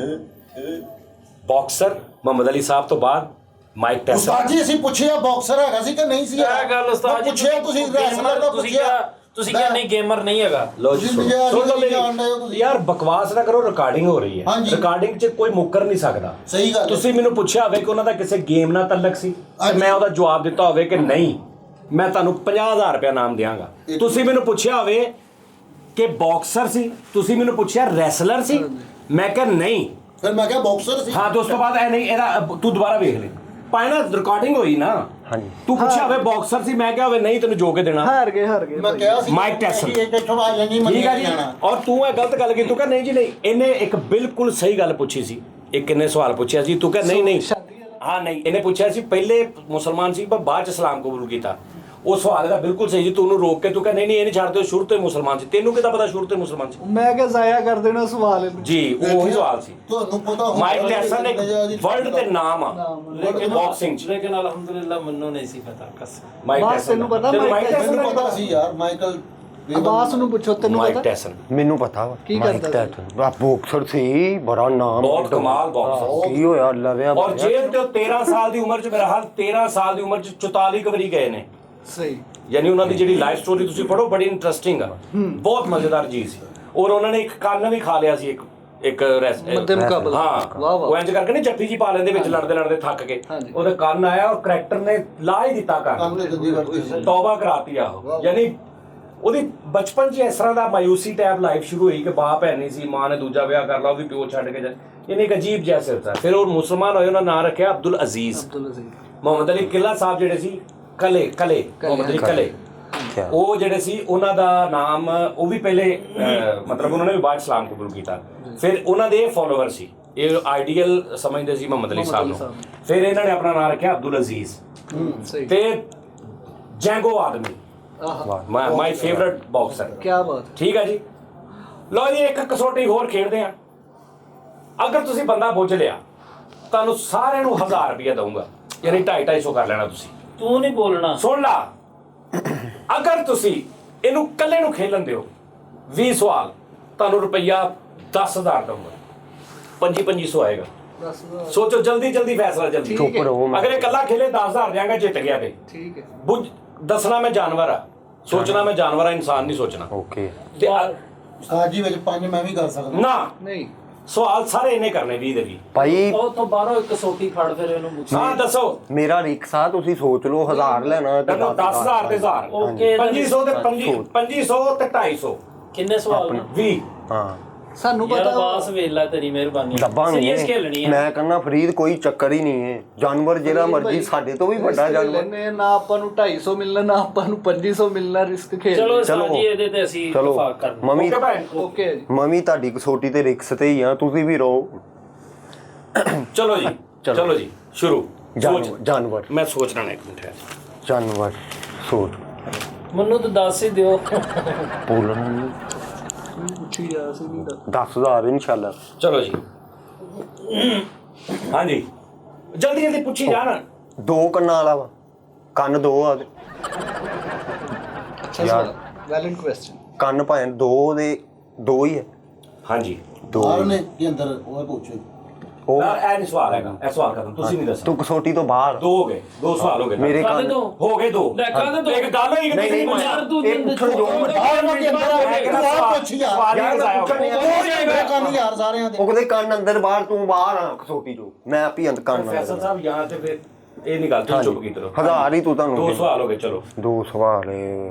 boxer Muhammad Ali ਸਾਹਿਬ ਤੋਂ ਬਾਅਦ ਮਾਈਕ ਟੈਸਨ। ਉਸਤਾਦ ਜੀ ਅਸੀਂ ਪੁੱਛਿਆ ਬਾਕਸਰ ਹੈਗਾ ਸੀ ਕਿ ਨਹੀਂ ਸੀ? ਇਹ ਗੱਲ ਉਸਤਾਦ ਜੀ ਪੁੱਛਿਆ ਤੁਸੀਂ ਰੈਸਲਰ ਦਾ ਪੁੱਛਿਆ। ਤੁਸੀਂ ਕਿਹਾ ਨਹੀਂ ਗੇਮਰ ਨਹੀਂ ਹੈਗਾ। ਲੋ ਜੀ ਸੁਣ ਲਓ ਮੇਰੀ ਯਾਰ ਬਕਵਾਸ ਨਾ ਕਰੋ, ਰਿਕਾਰਡਿੰਗ ਹੋ ਰਹੀ ਹੈ। ਹਾਂਜੀ। ਰਿਕਾਰਡਿੰਗ 'ਚ ਕੋਈ ਮੁੱਕਰ ਨਹੀਂ ਸਕਦਾ। ਸਹੀ ਗੱਲ ਹੈ। ਤੁਸੀਂ ਮੈਨੂੰ ਪੁੱਛਿਆ ਹੋਵੇ ਕਿ ਉਹਨਾਂ ਦਾ ਕਿਸੇ ਗੇਮ ਨਾਲ ਤਾਲੁਕ ਸੀ ਤੇ ਮੈਂ ਉਹਦਾ ਜਵਾਬ ਦਿੱਤਾ ਹੋਵੇ ਕਿ ਨਹੀਂ, ਮੈਂ ਤੁਹਾਨੂੰ 50,000 ਰੁਪਇਆ ਨਾਮ ਦਿਆਂਗਾ। ਤੁਸੀਂ ਮੈਨੂੰ ਪੁੱਛਿਆ ਹੋਵੇ ਕਿ ਬਾਕਸਰ ਸੀ, ਤੁਸੀਂ ਮੈਨੂੰ ਪੁੱਛਿਆ ਰੈਸਲਰ ਸੀ, ਮੈਂ ਕਿਹਾ ਨਹੀਂ। ਫਿਰ ਮੈਂ ਕਿਹਾ ਬਾਕਸਰ ਸੀ। ਹਾਂ, ਤੇ ਉਸ ਤੋਂ ਬਾਅਦ ਇਹ ਨਹੀਂ, ਇਹਦਾ ਤੂੰ ਦੁਬਾਰਾ ਵੇਖ ਲੈ ਪਾਏ ਨਾ, ਰਿਕਾਰਡਿੰਗ ਹੋਈ ਨਾ। ਹਾਂਜੀ। ਤੂੰ ਪੁੱਛਿਆ ਹੋਵੇ ਬਾਕਸਰ ਸੀ, ਮੈਂ ਕਿਹਾ ਹੋਵੇ ਨਹੀਂ, ਤੈਨੂੰ ਜੋ ਕੇ ਦੇਣਾ। ਹਾਰ ਗਏ ਮੈਂ ਕਿਹਾ ਸੀ ਮਾਈਕ ਟੈਸਨ। ਇਹ ਇੱਥੋਂ ਆ ਜਾਣੀ ਠੀਕ ਹੈ ਮੰਨੀ ਜੀ। ਜਾਣਾ। ਔਰ ਤੂੰ ਇਹ ਗਲਤ ਗੱਲ ਕੀਤੀ, ਤੂੰ ਕਹ ਨਹੀਂ ਜੀ ਨਹੀਂ। ਇਹਨੇ ਇੱਕ ਬਿਲਕੁਲ ਸਹੀ ਗੱਲ ਪੁੱਛੀ ਸੀ। ਇਹ ਕਿੰਨੇ ਸਵਾਲ ਪੁੱਛਿਆ ਸੀ, ਤੂੰ ਕਹ ਨਹੀਂ ਨਹੀਂ। ਹਾਂ ਨਹੀਂ, ਇਹਨੇ ਪੁੱਛਿਆ ਸੀ ਪਹਿਲੇ ਮੁਸਲਮਾਨ ਸੀ ਪਰ ਬਾਅਦ ਚ ਇਸਲਾਮ ਕਬੂਲ ਕੀਤਾ। ਉਹ ਸਵਾਲ ਇਹਦਾ ਬਿਲਕੁਲ ਸਹੀ ਸੀ। ਤੂੰ ਉਹਨੂੰ ਰੋਕ ਕੇ ਤੂੰ ਕਹ ਨਹੀਂ ਨਹੀਂ, ਇਹ ਨਹੀਂ ਛੱਡਦੇ, ਸ਼ੁਰੂ ਤੋਂ ਹੀ ਮੁਸਲਮਾਨ ਸੀ। ਤੈਨੂੰ ਕਿੱਦਾਂ ਪਤਾ ਸ਼ੁਰੂ ਤੋਂ ਹੀ ਮੁਸਲਮਾਨ ਸੀ? ਮੈਂ ਕਿਹਾ ਜ਼ਾਇਆ ਕਰ ਦੇਣਾ ਸਵਾਲ ਇਹਨੂੰ। ਜੀ ਉਹ ਉਹੀ ਸਵਾਲ ਸੀ। ਤੁਹਾਨੂੰ ਪਤਾ ਹੋਣਾ ਮਾਈਕ ਟੈਸਨ ਇੱਕ ਵਰਲਡ ਤੇ ਨਾਮ ਆ ਲੇਕਿਨ ਬਾਕਸਿੰਗ ਚ। ਲੇਕਿਨ ਅਲਹਮਦੁਲਿਲਾ ਮੈਨੂੰ ਨਹੀਂ ਸੀ ਪਤਾ ਕਸਮ। ਮਾਈਕ ਬਸ ਟੈਸਨ ਤੈਨੂੰ ਪਤਾ ਤੈਨੂੰ ਮਾਈਕ ਮਾਈਕ ਟੈਸਨ ਮੈਨੂੰ ਦਾ ਪਤਾ ਸੀ ਯਾਰ ਮਾਈਕਲ ਅਬਾਸ ਨੂੰ ਪੁੱਛੋ, ਤੈਨੂੰ ਮਾਈਕ ਪਤਾ? ਟੈਸਨ ਮੈਨੂੰ ਪਤਾ ਵਾ ਕੀ ਮਾਈਕ ਕਰਦਾ ਟੈਸਨ ਆ ਬਾਕਸਰ ਸੀ, ਬੜਾ ਨਾਮ ਬਹੁਤ ਕਮਾਲ ਬਾਕਸਰ। ਕੀ ਹੋਇਆ ਲਵਿਆ ਔਰ ਜੇਲ੍ਹ ਤੇ 13 ਸਾਲ ਦੀ ਉਮਰ ਚ, ਮੇਰਾ ਹਾਲ 13 ਸਾਲ ਦੀ ਉਮਰ ਚ 44 ਵਾਰੀ ਗਏ ਨੇ। ਸਹੀ। ਯਾਨੀ ਉਹਨਾਂ ਦੀ ਜਿਹੜੀ ਲਾਈਫ ਸਟੋਰੀ ਤੁਸੀਂ ਪੜੋ, ਬੜੀ ਇੰਟਰਸਟਿੰਗ ਆ, ਬਹੁਤ ਮਜ਼ੇਦਾਰ ਚੀਜ਼ ਸੀ। ਔਰ ਉਹਨਾਂ ਨੇ ਇੱਕ ਕੰਨ ਵੀ ਖਾ ਲਿਆ ਸੀ, ਇੱਕ ਮੱਦੇ ਮੁਕਾਬਲਾ। ਹਾਂ ਵਾਹ ਵਾਹ। ਉਹ ਇੰਜ ਕਰਕੇ ਨਹੀਂ ਜੱਫੀ ਜੀ ਪਾ ਲੈਂਦੇ ਵਿੱਚ, ਲੜਦੇ ਲੜਦੇ ਥੱਕ ਕੇ ਹਾਂਜੀ। ਉਹਦੇ ਕੰਨ ਆਇਆ ਔਰ ਕਰੈਕਟਰ ਨੇ ਲਾ ਹੀ ਦਿੱਤਾ ਕੰਮ ਕੰਨ, ਤੇ ਜੱਦੀ ਕਰਦੀ ਸੀ। ਤੌਬਾ ਕਰਾਤੀ ਆ ਉਹ। ਯਾਨੀ ਉਹਦੀ ਬਚਪਨ 'ਚ ਇਸ ਤਰ੍ਹਾਂ ਦਾ ਮਾਯੂਸੀ ਟੈਪ ਲਾਈਫ ਸ਼ੁਰੂ ਹੋਈ ਕਿ ਬਾਪ ਹੈ ਨਹੀਂ ਸੀ, ਮਾਂ ਨੇ ਦੂਜਾ ਵਿਆਹ ਕਰ ਲਾ, ਉਹ ਵੀ ਪਿਓ ਛੱਡ ਕੇ ਜਾ। ਇਹਨੇ ਇੱਕ ਅਜੀਬ ਜਿਹਾ ਸਿਲਸਿਲਾ। ਫਿਰ ਉਹ ਮੁਸਲਮਾਨ ਹੋਏ, ਉਹਨਾਂ ਨਾਂ ਰੱਖਿਆ ਅਬਦੁਲ ਅਜ਼ੀਜ਼। ਮੁਹੰਮਦ ਅਲੀ ਕਿਲਾ ਸਾਹਿਬ ਜਿਹੜੇ ਸੀ, ਕਲੇ ਮੁਹੰਮਦ ਅਲੀ ਕਲੇ, ਉਹ ਜਿਹੜੇ ਸੀ ਉਹਨਾਂ ਦਾ ਨਾਮ, ਉਹ ਵੀ ਪਹਿਲੇ ਮਤਲਬ ਉਹਨਾਂ ਨੇ ਵੀ ਬਾਅਦ ਇਸਲਾਮ ਕਬੂਲ ਕੀਤਾ। ਫਿਰ ਉਹਨਾਂ ਦੇ ਫਾਲੋਅਰ ਸੀ, ਇਹ ਆਈਡੀਅਲ ਸਮਝਦੇ ਸੀ ਮੁਹੰਮਦ ਅਲੀ ਸਾਹਿਬ ਨੂੰ। ਫਿਰ ਇਹਨਾਂ ਨੇ ਆਪਣਾ ਨਾਮ ਰੱਖਿਆ ਅਬਦੁਲ ਅਜ਼ੀਜ਼। ਸਹੀ। ਤੇ ਜੈਂਗੋ ਆਦਮੀ, ਮਾਈ ਫੇਵਰਿਟ ਬਾਕਸਰ। ਕੀ ਬਾਤ। ਠੀਕ ਹੈ ਜੀ। ਲਓ ਜੀ, ਇੱਕ ਕਸੌਟੀ ਹੋਰ ਖੇਡਦੇ ਆ। ਅਗਰ ਤੁਸੀਂ ਬੰਦਾ ਪੁੱਛ ਲਿਆ, ਤੁਹਾਨੂੰ ਸਾਰਿਆਂ ਨੂੰ 1000 ਰੁਪਇਆ ਦਊਂਗਾ, ਯਾਨੀ 250 ਕਰ ਲੈਣਾ ਤੁਸੀਂ। ਤੂੰ ਨਹੀਂ ਬੋਲਣਾ। ਸੁਣ ਲਾ, ਅਗਰ ਤੁਸੀਂ ਇਹਨੂੰ ਇਕੱਲੇ ਨੂੰ ਖੇਲਣ ਦਿਓ, 20 ਸਵਾਲ, ਤੁਹਾਨੂੰ ਰੁਪਈਆ 10,000 ਦਊਂਗਾ, 2500 ਆਏਗਾ। ਸੋਚੋ, ਜਲਦੀ ਜਲਦੀ ਫੈਸਲਾ, ਜਲਦੀ। ਚੁੱਪ ਰਹੋ। ਅਗਰ ਇਹ ਇਕੱਲਾ ਖੇਲੇ 10,000 ਦਿਆਂਗਾ, ਜਿੱਤ ਗਿਆ ਤੇ ਠੀਕ ਹੈ। ਦੱਸਣਾ ਮੈਂ ਜਾਨਵਰ ਆ, ਸੋਚਣਾ ਮੈਂ ਜਾਨਵਰ ਆ, ਇਨਸਾਨ ਨਹੀਂ ਸੋਚਣਾ। ਓਕੇ। ਤੇ ਉਸਤਾਦ ਜੀ ਵਿੱਚ 5 ਮੈਂ ਵੀ ਕਰ ਸਕਦਾ ਨਾ, ਨਹੀਂ ਸਵਾਲ ਸਾਰੇ ਇਹਨੇ ਕਰਨੇ 20 ਦੇ 20। ਭਾਈ ਉਹ ਤੋਂ ਬਾਹਰੋਂ ਇੱਕ ਸੋਟੀ ਫੜ ਫਿਰ ਇਹਨੂੰ ਪੁੱਛ। ਹਾਂ ਦੱਸੋ। ਮੇਰਾ ਰਿਕਸਾ ਤੁਸੀਂ ਸੋਚ ਲਓ, 1000 ਲੈਣਾ ਤੇ 10,000 ਤੇ 1000। ਓਕੇ। 2500 ਤੇ 2500 ਤੇ 250। ਕਿੰਨੇ ਸਵਾਲ ਨੇ? 20। ਹਾਂ ਸਾਨੂੰ ਯਾਰ ਪਤਾ। ਬਾਸ ਵੇਲਾ ਤੇਰੀ ਮਿਹਰਬਾਨੀ। ਡੱਬਾ ਸੀਰੀਅਸ ਖੇਲਣੀ ਹੈ। ਮੈਂ ਕਹਿੰਦਾ ਫਰੀਦ ਕੋਈ ਚੱਕਰ ਹੀ ਨਹੀਂ ਹੈ। ਜਾਨਵਰ ਜਿਹੜਾ ਮਰਜੀ, ਸਾਡੇ ਤੋਂ ਵੀ ਵੱਡਾ ਜਾਨਵਰ। ਨਾ ਆਪਾਂ ਨੂੰ 250 ਮਿਲਣਾ, ਨਾ ਆਪਾਂ ਨੂੰ 2500 ਮਿਲਣਾ। ਰਿਸਕ ਖੇਡ। ਚਲੋ ਸਾਜੀ ਇਹਦੇ ਤੇ ਅਸੀਂ ਚਲੋ ਇਤਫਾਕ ਕਰਦੇ। ਮੰਮੀ, ਓਕੇ ਜੀ। ਮੰਮੀ ਤੁਹਾਡੀ ਕਸੋਟੀ ਤੇ ਰਿਕਸ ਤੇ ਹੀ ਆ, ਤੁਸੀਂ ਵੀ ਰਹੋ। ਚਲੋ ਜੀ, ਚਲੋ ਜੀ, ਸ਼ੁਰੂ। ਜਾਨਵਰ ਮੈਂ ਸੋਚਣਾ ਨਾ, ਇੱਕ ਮਿੰਟ ਹੈ। ਜਾਨਵਰ ਸੋਚ। ਮੈਨੂੰ ਤਾਂ ਦੱਸ ਹੀ ਦਿਓ। ਬੋਲਣਾ ਨਹੀਂ। ਪੁੱਛੀ ਜਾ ਸੀ ਨਹੀਂ 10,000 ਇਨਸ਼ਾਅੱਲਾ। ਚਲੋ ਜੀ। ਹਾਂਜੀ, ਜਲਦੀ ਜਲਦੀ ਪੁੱਛੀ ਜਾਣ। 2 ਕੰਨਾਂ ਵਾਲਾ ਵਾ, ਕੰਨ 2 ਆ ਉਹਦੇ। ਯਾਰ ਵੈਲਿਡ ਕੁਐਸਚਨ। ਕੰਨ ਭਾਵੇਂ 2 ਦੇ 2 ਹੀ ਹੈ। ਹਾਂਜੀ, 2 ਬਾਹਰ ਨੇ ਕੀ ਅੰਦਰ ਉਹ ਪੁੱਛੋ। ਉਹ ਇਹ ਨਹੀਂ ਸਵਾਲ ਹੈਗਾ, ਇਹ ਸਵਾਲ ਕਰਦਾ ਤੁਸੀਂ ਨਹੀਂ ਦੱਸਣਾ। ਤੂੰ ਕਸੋਟੀ ਤੋਂ ਬਾਹਰ। 2 ਹੋ ਗਏ, 2 ਸਵਾਲ ਹੋ ਗਏ ਮੇਰੇ ਕਾਹਦੇ ਕੰਨ ਤੋਂ? ਹੋ ਗਏ 2। ਲੈ ਕਾਹਦੇ ਤੋਂ? ਇੱਕ ਗੱਲ ਹੋਈ ਕਿ ਨਹੀਂ, ਤੁਸੀਂ ਨਹੀਂ, ਯਾਰ ਤੂੰ ਇਹ ਪੁੱਛਣ ਜੋ ਬਾਹਰ ਦੇ ਅੰਦਰ ਆ ਕੇ ਬਾਹਰ ਪੁੱਛ ਯਾਰ। ਸਵਾਲ ਹੀ ਯਾਰ ਨਹੀਂ ਪੁੱਛਣੇ ਆ। ਆਇਆ। ਕੰਨ ਯਾਰ ਸਾਰਿਆਂ ਦੇ। ਉਹ ਕਹਿੰਦੇ ਕੰਨ ਅੰਦਰ ਬਾਹਰ, ਤੂੰ ਬਾਹਰ ਆ ਕਸੋਟੀ ਤੋਂ। ਮੈਂ ਆਪੀ ਅੰਦਰ ਕੰਨ ਪ੍ਰੋਫੈਸਰ ਅੰਦਰ। ਸਾਹਿਬ ਯਹਾਂ ਤੇ ਫਿਰ ਇਹ ਨਹੀਂ ਗੱਲ, ਤੁਸੀਂ ਚੁੱਪ ਕੀਤੇ ਰਹੋ। 1000 ਹੀ ਤੂੰ ਤੁਹਾਨੂੰ 2 ਸਵਾਲ ਹੋ ਗਏ, ਚਲੋ। 2 ਸਵਾਲ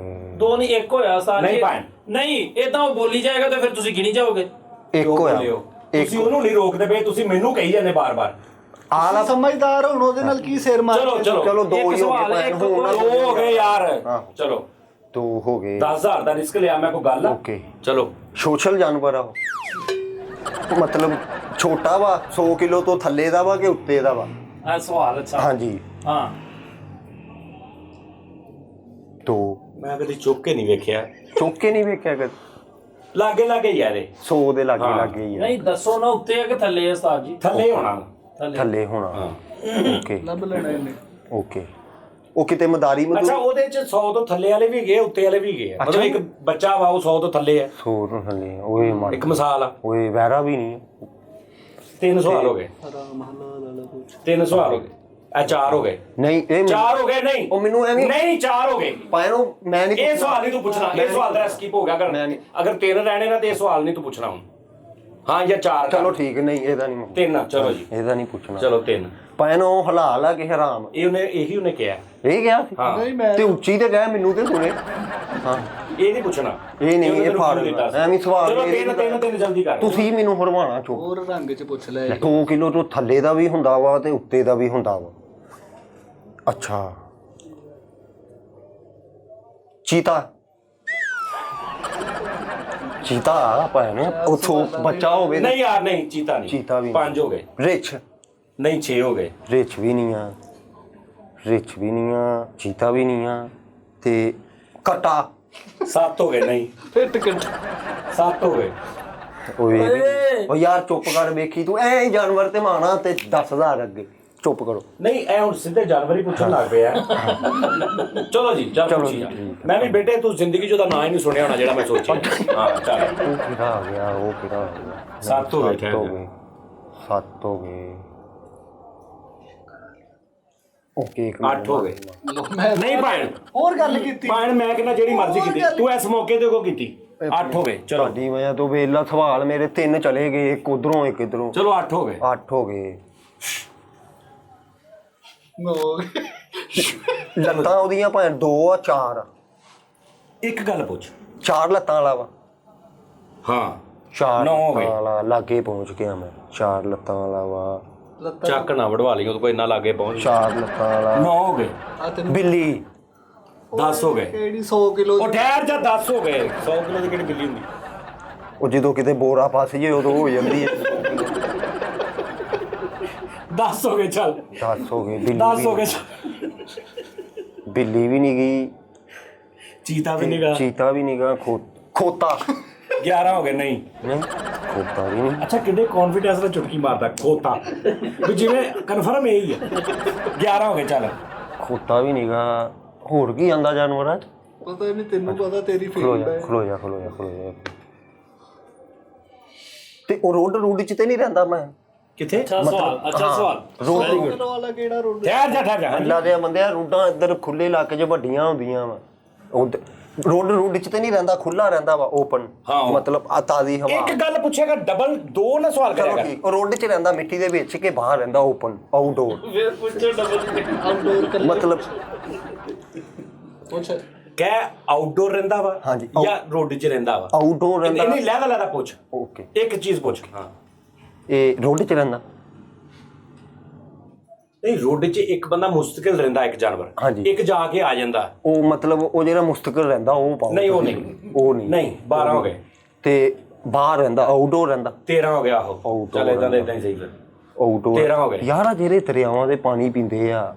ਦੋ ਨਹੀਂ ਇੱਕ ਹੋਇਆ ਸਾਰੇ। ਨਹੀਂ ਭਾਈ। ਨਹੀਂ, ਇਹ ਤਾਂ ਉਹ ਬੋਲੀ ਜਾਏਗਾ ਤੇ ਫਿਰ ਤੁਸੀਂ ਗਿਣੀ ਜਾਓਗੇ। ਇੱਕ ਹੋਇਆ। ਤੁਸੀਂ ਉਹਨੂੰ ਨਹੀਂ ਰੋਕਦੇ ਪਏ, ਤੁਸੀਂ ਮੈਨੂੰ ਕਹੀ ਜਾਂਦੇ ਬਾਰ-ਬਾਰ। ਆਲਾ ਸਮਝਦਾਰ ਹੁਣ ਉਹਦੇ ਨਾਲ ਕੀ ਸਿਰ ਮਾਰ। ਚਲੋ ਚਲੋ ਚਲੋ 2 ਇੱਕ ਹੀ ਹੋ ਸਵਾਲ ਹੈ, ਗਏ। ਇੱਕ ਹੁਣ ਹੋਰ। 2 ਹੋ ਗਏ ਯਾਰ। ਹਾਂ। ਚਲੋ 2 ਹੋ ਗਏ। 10,000 ਦਾ ਰਿਸਕ ਲਿਆ ਮੈਂ, ਕੋਈ ਗੱਲ ਆ? ਓਕੇ। ਚਲੋ। ਸੋਸ਼ਲ ਜਾਨਵਰ ਆ ਉਹ। ਮਤਲਬ ਛੋਟਾ ਵਾ, 100 ਕਿਲੋ ਤੋਂ ਥੱਲੇ ਦਾ ਵਾ ਕਿ ਉੱਤੇ ਦਾ ਵਾ? ਆ ਸਵਾਲ ਅੱਛਾ। ਹਾਂਜੀ। ਹਾਂ। 2 ਮੈਂ ਕਦੀ ਚੁੱਕ ਕੇ ਨਹੀਂ ਵੇਖਿਆ। ਚੁੱਕ ਕੇ ਨਹੀਂ ਵੇਖਿਆ ਕਦੇ? ਲਾਗੇ ਲਾਗੇ ਹੀ ਆ ਇਹਦੇ 100 ਦੇ ਲਾਗੇ ਹੀ ਆ। ਨਹੀਂ ਦੱਸੋ ਨਾ ਉੱਤੇ ਆ ਕਿ ਥੱਲੇ ਆ ਉਸਤਾਦ ਜੀ? ਥੱਲੇ ਹੋਣਾ। ਥੱਲੇ ਹੋਣਾ। ਹਾਂ ਓਕੇ ਲੱਭ ਲੈਣਾ ਇਹਨੇ। ਓਕੇ। ਉਹ ਕਿਤੇ ਮਦਾਰੀ ਅੱਛਾ ਉਹਦੇ ਚ 100 ਤੋਂ ਥੱਲੇ ਵਾਲੇ ਵੀ ਗਏ, ਉੱਤੇ ਵਾਲੇ ਵੀ ਗਏ ਆ। ਮਤਲਬ ਇੱਕ ਬੱਚਾ ਵਾ ਉਹ 100 ਤੋਂ ਥੱਲੇ ਹੈ। 100 ਤੋਂ ਥੱਲੇ ਓਏ ਮਾਰ ਇੱਕ ਮਿਸਾਲ ਆ। ਓਏ ਵੈਰਾ ਵੀ ਨਹੀਂ। 3 ਸਵਾਲ ਹੋ ਗਏ। ਆਰਾਮ ਹਲਾ ਲਾ ਕੁਛ। 3 ਸਵਾਲ ਹੋ ਗਏ। ਇਹ 4 ਹੋ ਗਏ। ਨਹੀਂ ਇਹ 4 ਹੋ ਗਏ। ਨਹੀਂ ਉਹ ਮੈਨੂੰ ਐਵੇਂ ਨਹੀਂ 4 ਹੋ ਗਏ। ਪਾਇਓ ਮੈਂ ਨਹੀਂ ਇਹ ਸਵਾਲ ਨਹੀਂ ਤੂੰ ਪੁੱਛਣਾ। ਇਹ ਸਵਾਲ ਤੇਰਾ ਸਕਿਪ ਹੋ ਗਿਆ। ਅਗਰ 3 ਰਹਿਣੇ ਨਾ ਤੇ ਇਹ ਸਵਾਲ ਨਹੀਂ ਤੂੰ ਪੁੱਛਣਾ ਹੁਣ। ਹਾਂ ਜਾਂ 4। ਚਲੋ ਠੀਕ ਨਹੀਂ ਇਹਦਾ ਨਹੀਂ 3 ਚਲੋ ਜੀ। ਇਹਦਾ ਨਹੀਂ ਪੁੱਛਣਾ। ਚਲੋ 3। ਪਾਇਓ ਹਲਾਲ ਆ ਕਿ ਹਰਾਮ ਇਹੀ ਉਹਨੇ ਕਿਹਾ। ਇਹ ਗਿਆ ਸੀ ਹਾਂ ਨਹੀਂ ਮੈਂ ਤੇ ਉੱਚੀ ਤੇ ਗਿਆ ਮੈਨੂੰ ਤੇ ਸੁਣੇ। ਹਾਂ ਇਹ ਨਹੀਂ ਪੁੱਛਣਾ। ਇਹ ਨਹੀਂ ਇਹ ਫਾੜ ਐਵੇਂ ਸਵਾਲ ਚਲੋ ਮੇਰੇ 3 ਜਲਦੀ ਕਰ। ਤੁਸੀਂ ਮੈਨੂੰ ਹਰਵਾਣਾ ਚੁੱਪ। ਹੋਰ ਰੰਗ ਚ ਪੁੱਛ ਲੈ। 2 ਕਿਲੋ ਤੋਂ ਥੱਲੇ ਦਾ ਵੀ ਹੁੰਦਾ ਵਾ ਤੇ ਉੱਤੇ ਦਾ ਵੀ ਹੁੰਦਾ ਵਾ। ਅੱਛਾ ਚੀਤਾ ਪਾਇਓ ਉੱਥੋਂ ਬੱਚਾ ਹੋਵੇ ਨਹੀਂ ਯਾਰ ਨਹੀਂ ਚੀਤਾ ਨਹੀਂ। ਚੀਤਾ ਵੀ 5 ਹੋ ਗਏ। ਰਿਛ ਨਹੀਂ 6 ਹੋ ਗਏ। ਰਿਛ ਵੀ ਨਹੀਂ ਆ। ਚੀਤਾ ਵੀ ਨਹੀਂ ਆ ਤੇ ਕਟਾ 7 ਹੋ ਗਏ। ਨਹੀਂ ਫਿਰ ਟਿਕਟ 7 ਹੋ ਗਏ। ਓਏ ਓ ਯਾਰ ਚੁੱਪ ਕਰ ਵੇਖੀ ਤੂੰ ਐ ਹੀ ਜਾਨਵਰ ਤੇ ਮਾਣਾ ਤੇ 10,000 ਅੱਗੇ ਚੁੱਪ ਕਰੋ। ਨਹੀਂ ਇਹ ਹੁਣ ਸਿੱਧੇ ਜਾਨਵਰ ਹੀ ਪੁੱਛਣ ਲੱਗ ਪਿਆ। ਚਲੋ ਜੀ ਚੱਲ ਚਲੋ ਪੁੱਛੀ ਜੀ, ਜਾ। ਠੀਕ ਮੈਂ ਵੀ ਬੇਟੇ ਤੂੰ ਜ਼ਿੰਦਗੀ 'ਚ ਉਹਦਾ ਨਾਂ ਹੀ ਨਹੀਂ ਸੁਣਿਆ ਹੋਣਾ ਜਿਹੜਾ ਮੈਂ ਸੋਚਿਆ। ਹਾਂ ਚੱਲ ਉਹ ਕਿਹੜਾ ਆ ਗਿਆ ਉਹ ਕਿਹੜਾ ਆ ਗਿਆ। 7 ਹੋ ਗਏ। 7 ਹੋ ਗਏ। ਓਕੇ 8 ਹੋ ਗਏ। ਮੈਂ ਨਹੀਂ ਪਾਇਣ ਹੋਰ ਗੱਲ ਕੀਤੀ। ਪਾਇਣ ਮੈਂ ਕਹਿੰਦਾ ਜਿਹੜੀ ਮਰਜ਼ੀ ਕੀਤੀ ਤੂੰ ਇਸ ਮੌਕੇ ਤੇ ਕੋ ਕੀਤੀ। 8 ਹੋ ਗਏ। ਚਲੋ ਤੁਹਾਡੀ ਵਜ੍ਹਾ ਤੋਂ ਵੇਲਾ ਸਵਾਲ ਮੇਰੇ 3 ਚਲੇ ਗਏ, ਇੱਕ ਉਧਰੋਂ ਇੱਕ ਇਧਰੋਂ। ਚਲੋ 8 ਹੋ ਗਏ। 8 ਹੋ ਗਏ। ਹੋ ਲੱਤਾਂ ਉਹਦੀਆਂ ਭਾਵੇਂ 2 ਆ 4 ਆ। ਇੱਕ ਗੱਲ ਪੁੱਛ। 4 ਲੱਤਾਂ ਵਾਲਾ ਵਾ। ਹਾਂ 4 9 ਹੋ ਗਏ। ਲੱਤਾਂ ਵਾਲਾ ਲਾਗੇ ਪਹੁੰਚ ਗਿਆ ਮੈਂ। 4 ਲੱਤਾਂ ਵਾਲਾ ਵਾ। ਚੱਕ ਨਾ ਵੜਵਾ ਲਈ ਉਹਦੇ ਕੋਲ ਇੰਨਾ ਲਾਗੇ ਪਹੁੰਚ। 4 ਲੱਤਾਂ ਵਾਲਾ 9 ਹੋ ਗਏ। ਆ ਤੈਨੂੰ ਬਿੱਲੀ 10 ਹੋ ਗਏ। ਕਿਹੜੀ 100 ਕਿਲੋ ਉਹ ਠਹਿਰ ਜਾ 10 ਹੋ ਗਏ। 100 ਕਿਲੋ ਦੀ ਕਿਹੜੀ ਬਿੱਲੀ ਹੁੰਦੀ। ਉਹ ਜਦੋਂ ਕਿਤੇ ਬੋਰਾ ਫਸ ਜੇ ਉਦੋਂ ਹੋ ਜਾਂਦੀ ਹੈ। 10 ਹੋ ਗਏ ਚੱਲ। 10 ਹੋ ਗਏ। 10 ਹੋ ਗਏ। ਬਿੱਲੀ ਵੀ ਨਹੀਂ ਗਈ। ਚੀਤਾ ਵੀ ਨਹੀਂਗਾ। ਚੀਤਾ ਵੀ ਨਹੀਂ ਗਾ। ਖੋਤਾ 11 ਹੋ ਗਏ। ਨਹੀਂ ਖੋਤਾ ਵੀ ਨਹੀਂ। ਅੱਛਾ ਕਿੰਨੇ ਕੌਨਫੀਡੈਂਸ ਨਾਲ ਚੁਟਕੀ ਮਾਰਦਾ ਖੋਤਾ ਵੀ ਜਿਵੇਂ ਕਨਫਰਮ ਇਹੀ ਹੈ। 11 ਹੋ ਗਏ ਚੱਲ। ਖੋਤਾ ਵੀ ਨਹੀਂ ਗਾ। ਹੋਰ ਕੀ ਆਂਦਾ ਜਾਨਵਰਾਂ 'ਚ? ਪਤਾ ਨਹੀਂ ਤੈਨੂੰ ਪਤਾ ਤੇਰੀ ਖਲੋ ਫੀਲਡ ਜਾ ਹੈ। ਖਲੋ ਜਾ ਖਲੋ ਜਾ ਖਲੋ ਜਾ। ਤੇ ਉਹ ਰੋਡ 'ਚ ਤੇ ਨਹੀਂ ਰਹਿੰਦਾ ਮੈਂ। ਕਿੱਥੇ? ਅੱਛਾ ਸਵਾਲ ਰੋਡ ਵਾਲਾ ਕਿਹੜਾ ਰੋਡ? ਠਹਿਰ ਜਾ ਅੱਲਾ ਦੇ ਬੰਦਿਆ ਰੋਡਾਂ ਇੱਧਰ ਖੁੱਲੇ ਇਲਾਕੇ 'ਚ ਵੱਡੀਆਂ ਹੁੰਦੀਆਂ ਵਾ। ਰੋਡ 'ਚ ਤੇ ਨਹੀਂ ਰਹਿੰਦਾ, ਖੁੱਲਾ ਰਹਿੰਦਾ ਵਾ ਓਪਨ। ਹਾਂ। ਮਤਲਬ ਆ ਤਾਜ਼ੀ ਹਵਾ। ਇੱਕ ਗੱਲ ਪੁੱਛੇਗਾ ਡਬਲ 2 ਨਾ ਸਵਾਲ ਚਲੋ ਕਰੇਗਾ। ਠੀਕ। ਉਹ ਰੋਡ 'ਚ ਰਹਿੰਦਾ ਮਿੱਟੀ ਦੇ ਵਿੱਚ ਕਿ ਬਾਹਰ ਰਹਿੰਦਾ ਓਪਨ ਆਊਟਡੋਰ? ਫਿਰ ਪੁੱਛੋ ਡਬਲ ਆਊਟਡੋਰ ਕਰ ਮਤਲਬ ਪੁੱਛ। ਕਹਿ ਆਊਟਡੋਰ ਰਹਿੰਦਾ ਵਾ ਹਾਂਜੀ। ਜਾਂ ਰੋਡ 'ਚ ਰਹਿੰਦਾ ਵਾ। ਆਊਟਡੋਰ ਰਹਿੰਦਾ। ਨਹੀਂ ਲੈਦਾ ਪੁੱਛ। ਓਕੇ ਇੱਕ ਚੀਜ਼ ਪੁੱਛ। ਹਾਂ ਇਹ ਰੋਡ 'ਚ ਰਹਿੰਦਾ। ਨਹੀਂ ਰੋਡ 'ਚ ਇੱਕ ਬੰਦਾ ਮੁਸਤਕਿਲ ਰਹਿੰਦਾ, ਇੱਕ ਜਾਨਵਰ। ਹਾਂਜੀ। ਇੱਕ ਜਾ ਕੇ ਆ ਜਾਂਦਾ। ਉਹ ਮਤਲਬ ਉਹ ਜਿਹੜਾ ਮੁਸਤਕਿਲ ਰਹਿੰਦਾ ਉਹ ਪਾਓ। ਨਹੀਂ ਉਹ ਨਹੀਂ। ਉਹ ਨਹੀਂ। ਨਹੀਂ 12 ਹੋ ਗਏ। ਤੇ ਬਾਹਰ ਰਹਿੰਦਾ ਆਊਟਡੋਰ ਰਹਿੰਦਾ। 13 ਹੋ ਗਿਆ ਉਹ। Outdoor ਚੱਲ ਇਦਾਂ ਦੇ ਇਦਾਂ ਹੀ ਸਹੀ ਫਿਰ। ਆਊਟਡੋਰ 13 ਹੋ ਗਏ। ਯਾਰ ਆ ਜਿਹੜੇ ਦਰਿਆਵਾਂ ਦੇ ਪਾਣੀ ਪੀਂਦੇ ਆ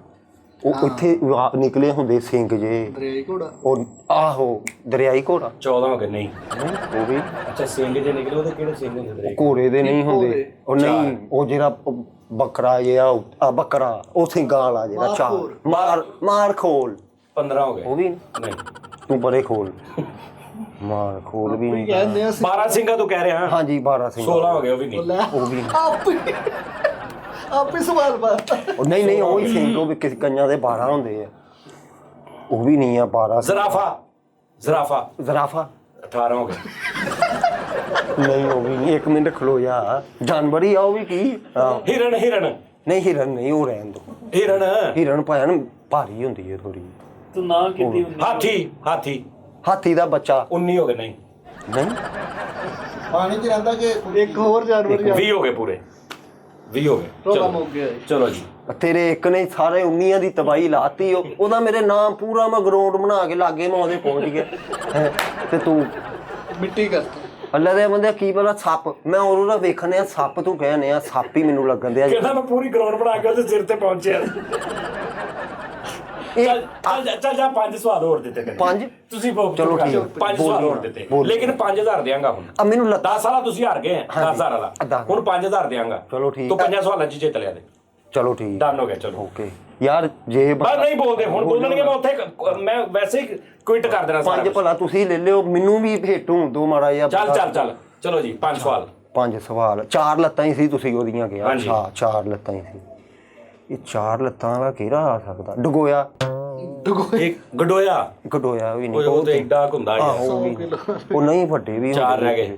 ਉਹ ਇੱਥੇ ਨਿਕਲੇ ਹੁੰਦੇ ਸਿੰਘ ਜੇ। ਦਰਿਆਈ ਘੋੜਾ। ਉਹ ਆਹੋ ਦਰਿਆਈ ਘੋੜਾ। 14 ਹੋ ਗਏ। ਨਹੀਂ ਉਹ ਵੀ ਅੱਛਾ ਸਿੰਘ ਜੇ ਨਿਕਲੇ ਉਹਦੇ ਕਿਹੜੇ ਸਿੰਘ ਹੁੰਦੇ ਨੇ? ਘੋੜੇ ਦੇ ਨਹੀਂ ਹੁੰਦੇ। ਉਹ ਨਹੀਂ ਉਹ ਜਿਹੜਾ ਬੱਕਰਾ ਜਿਹਾ ਬੱਕਰਾ ਉਹ ਸਿੰਘਾਂ ਵਾਲਾ ਜਿਹੜਾ ਚਾਰ ਮਾਰ ਖੋਲ। 15 ਹੋ ਗਏ। ਉਹ ਵੀ ਨਹੀਂ ਤੂੰ ਪਰੇ ਖੋਲ। ਮਾਰ ਖੋਲ ਵੀ ਨਹੀਂ। ਕਹਿੰਦੇ ਆ 12 ਸਿੰਘਾਂ ਤੂੰ ਕਹਿ ਰਿਹਾ। ਹਾਂਜੀ 12 ਸਿੰਘ। 16 ਹੋ ਗਏ। ਉਹ ਵੀ ਨਹੀਂ। ਉਹ ਵੀ ਆਪੇ ਸਵਾਲ ਬਾਤ। ਉਹ ਨਹੀਂ ਉਹ ਹੀ ਸਿੰਘ ਉਹ ਵੀ ਕਿਸ ਕਈਆਂ ਦੇ 12 ਹੁੰਦੇ ਆ। ਉਹ ਵੀ ਨਹੀਂ ਆ 12। ਜ਼ਰਾਫਾ 18 ਹੋ ਗਏ। ਨਹੀਂ ਉਹ ਵੀ ਨਹੀਂ। 1 ਮਿੰਟ ਖਲੋ ਜਾ। ਜਾਨਵਰ ਹੀ ਆ ਉਹ ਵੀ ਕੀ। ਹਿਰਨ ਨਹੀਂ ਹਿਰਨ ਨਹੀਂ ਉਹ ਰਹਿਣ ਦੋ। ਹਿਰਨ ਭਾਣ ਭਾਰੀ ਹੁੰਦੀ ਹੈ ਥੋੜੀ। ਤੂੰ ਨਾ ਕੀਤੀ ਹਾਥੀ ਦਾ ਬੱਚਾ 19 ਹੋ ਗਏ। ਨਹੀਂ ਪਾਣੀ 'ਚ ਰਹਿੰਦਾ ਕਿ ਇੱਕ ਹੋਰ ਜਾਨਵਰ 20 ਹੋ ਗਏ ਪੂਰੇ। 20 ਹੋ ਗਏ। ਰੋਲਾ ਮੁੱਕ ਗਿਆ। ਚਲੋ ਜੀ। ਤੇਰੇ ਇੱਕ ਨੇ ਸਾਰੇ 19 ਦੀ ਤਬਾਹੀ ਲਾਤੀ। ਉਹਦਾ ਮੇਰੇ ਨਾਮ ਪੂਰਾ ਮੈਂ ਗਰਾਊਂਡ ਬਣਾ ਕੇ ਲਾਗੇ ਮੈਂ ਉਹਦੇ ਪਹੁੰਚ ਗਿਆ। ਤੇ ਤੂੰ ਮਿੱਟੀ ਕਰਤਾ। ਅੱਲਾ ਦੇ ਬੰਦੇ ਕੀ ਪਤਾ ਸੱਪ ਮੈਂ ਉਹਦਾ ਵੇਖਣੇ ਆ ਸੱਪ ਤੂੰ ਕਹਿੰਦੇ ਆ ਸੱਪ ਹੀ ਮੈਨੂੰ ਲੱਗਣ ਦਿਆ। ਕਹਿੰਦਾ ਮੈਂ ਪੂਰੀ ਗਰਾਊਂਡ ਬਣਾ ਕੇ ਉਹਦੇ ਸਿਰ ਤੇ ਪਹੁੰਚਿਆ। ਚੱਲ ਜਾ 5 ਸਵਾਲ ਹੋਰ ਦਿੱਤੇ ਤੈਨੂੰ। ਪੰਜ? ਤੁਸੀਂ ਚਲੋ ਠੀਕ ਹੈ। 5 ਸਵਾਲ ਹੋਰ ਦਿੱਤੇ, ਲੇਕਿਨ 5000 ਦਿਆਂਗਾ ਹੁਣ। ਆ ਮੈਨੂੰ 10 ਵਾਲਾ ਤੁਸੀਂ ਹਾਰ ਗਏ 10000 ਵਾਲਾ, ਹੁਣ 5000 ਦਿਆਂਗਾ। ਚਲੋ ਠੀਕ ਤੂੰ 5 ਸਵਾਲਾਂ 'ਚ ਜਿੱਤ ਲਿਆ ਦੇ। ਚਲੋ ਠੀਕ, ਡਨ ਹੋ ਗਿਆ। ਚਲੋ ਓਕੇ ਯਾਰ, ਜੇ ਬਸ ਨਹੀਂ ਬੋਲਦੇ, ਹੁਣ ਬੋਲਣਗੇ ਮੈਂ ਉੱਥੇ ਮੈਂ ਵੈਸੇ ਹੀ ਕੁਇਟ ਕਰ ਦੇਣਾ ਸਾਰਾ ਪੰਜ ਕੁਛ। ਭਲਾ ਤੁਸੀਂ ਲੈ ਲਿਓ, ਮੈਨੂੰ ਵੀ ਹੇਠੋਂ ਦੋ ਮਾੜਾ ਜਿਹਾ। ਚੱਲ ਚਲੋ ਜੀ 5 ਸਵਾਲ। 5 ਸਵਾਲ। 4 ਲੱਤਾਂ ਹੀ ਸੀ ਤੁਸੀਂ ਉਹਦੀਆਂ ਕਿਹਾ। ਹਾਂਜੀ। ਹਾਂ 4 ਲੱਤਾਂ ਹੀ ਸੀ। ਇਹ 4 ਲੱਤਾਂ ਦਾ ਕਿਹੜਾ ਆ ਸਕਦਾ? ਡਗੋਇਆ। ਇੱਕ ਗਡੋਇਆ, ਗਡੋਇਆ ਵੀ ਨਹੀਂ, ਉਹ ਤੇ ਏਡਾ ਹੁੰਦਾ ਯਾਰ। ਉਹ ਵੀ ਉਹ ਨਹੀਂ, ਵੱਡੇ ਵੀ 4 ਰਹਿ ਗਏ।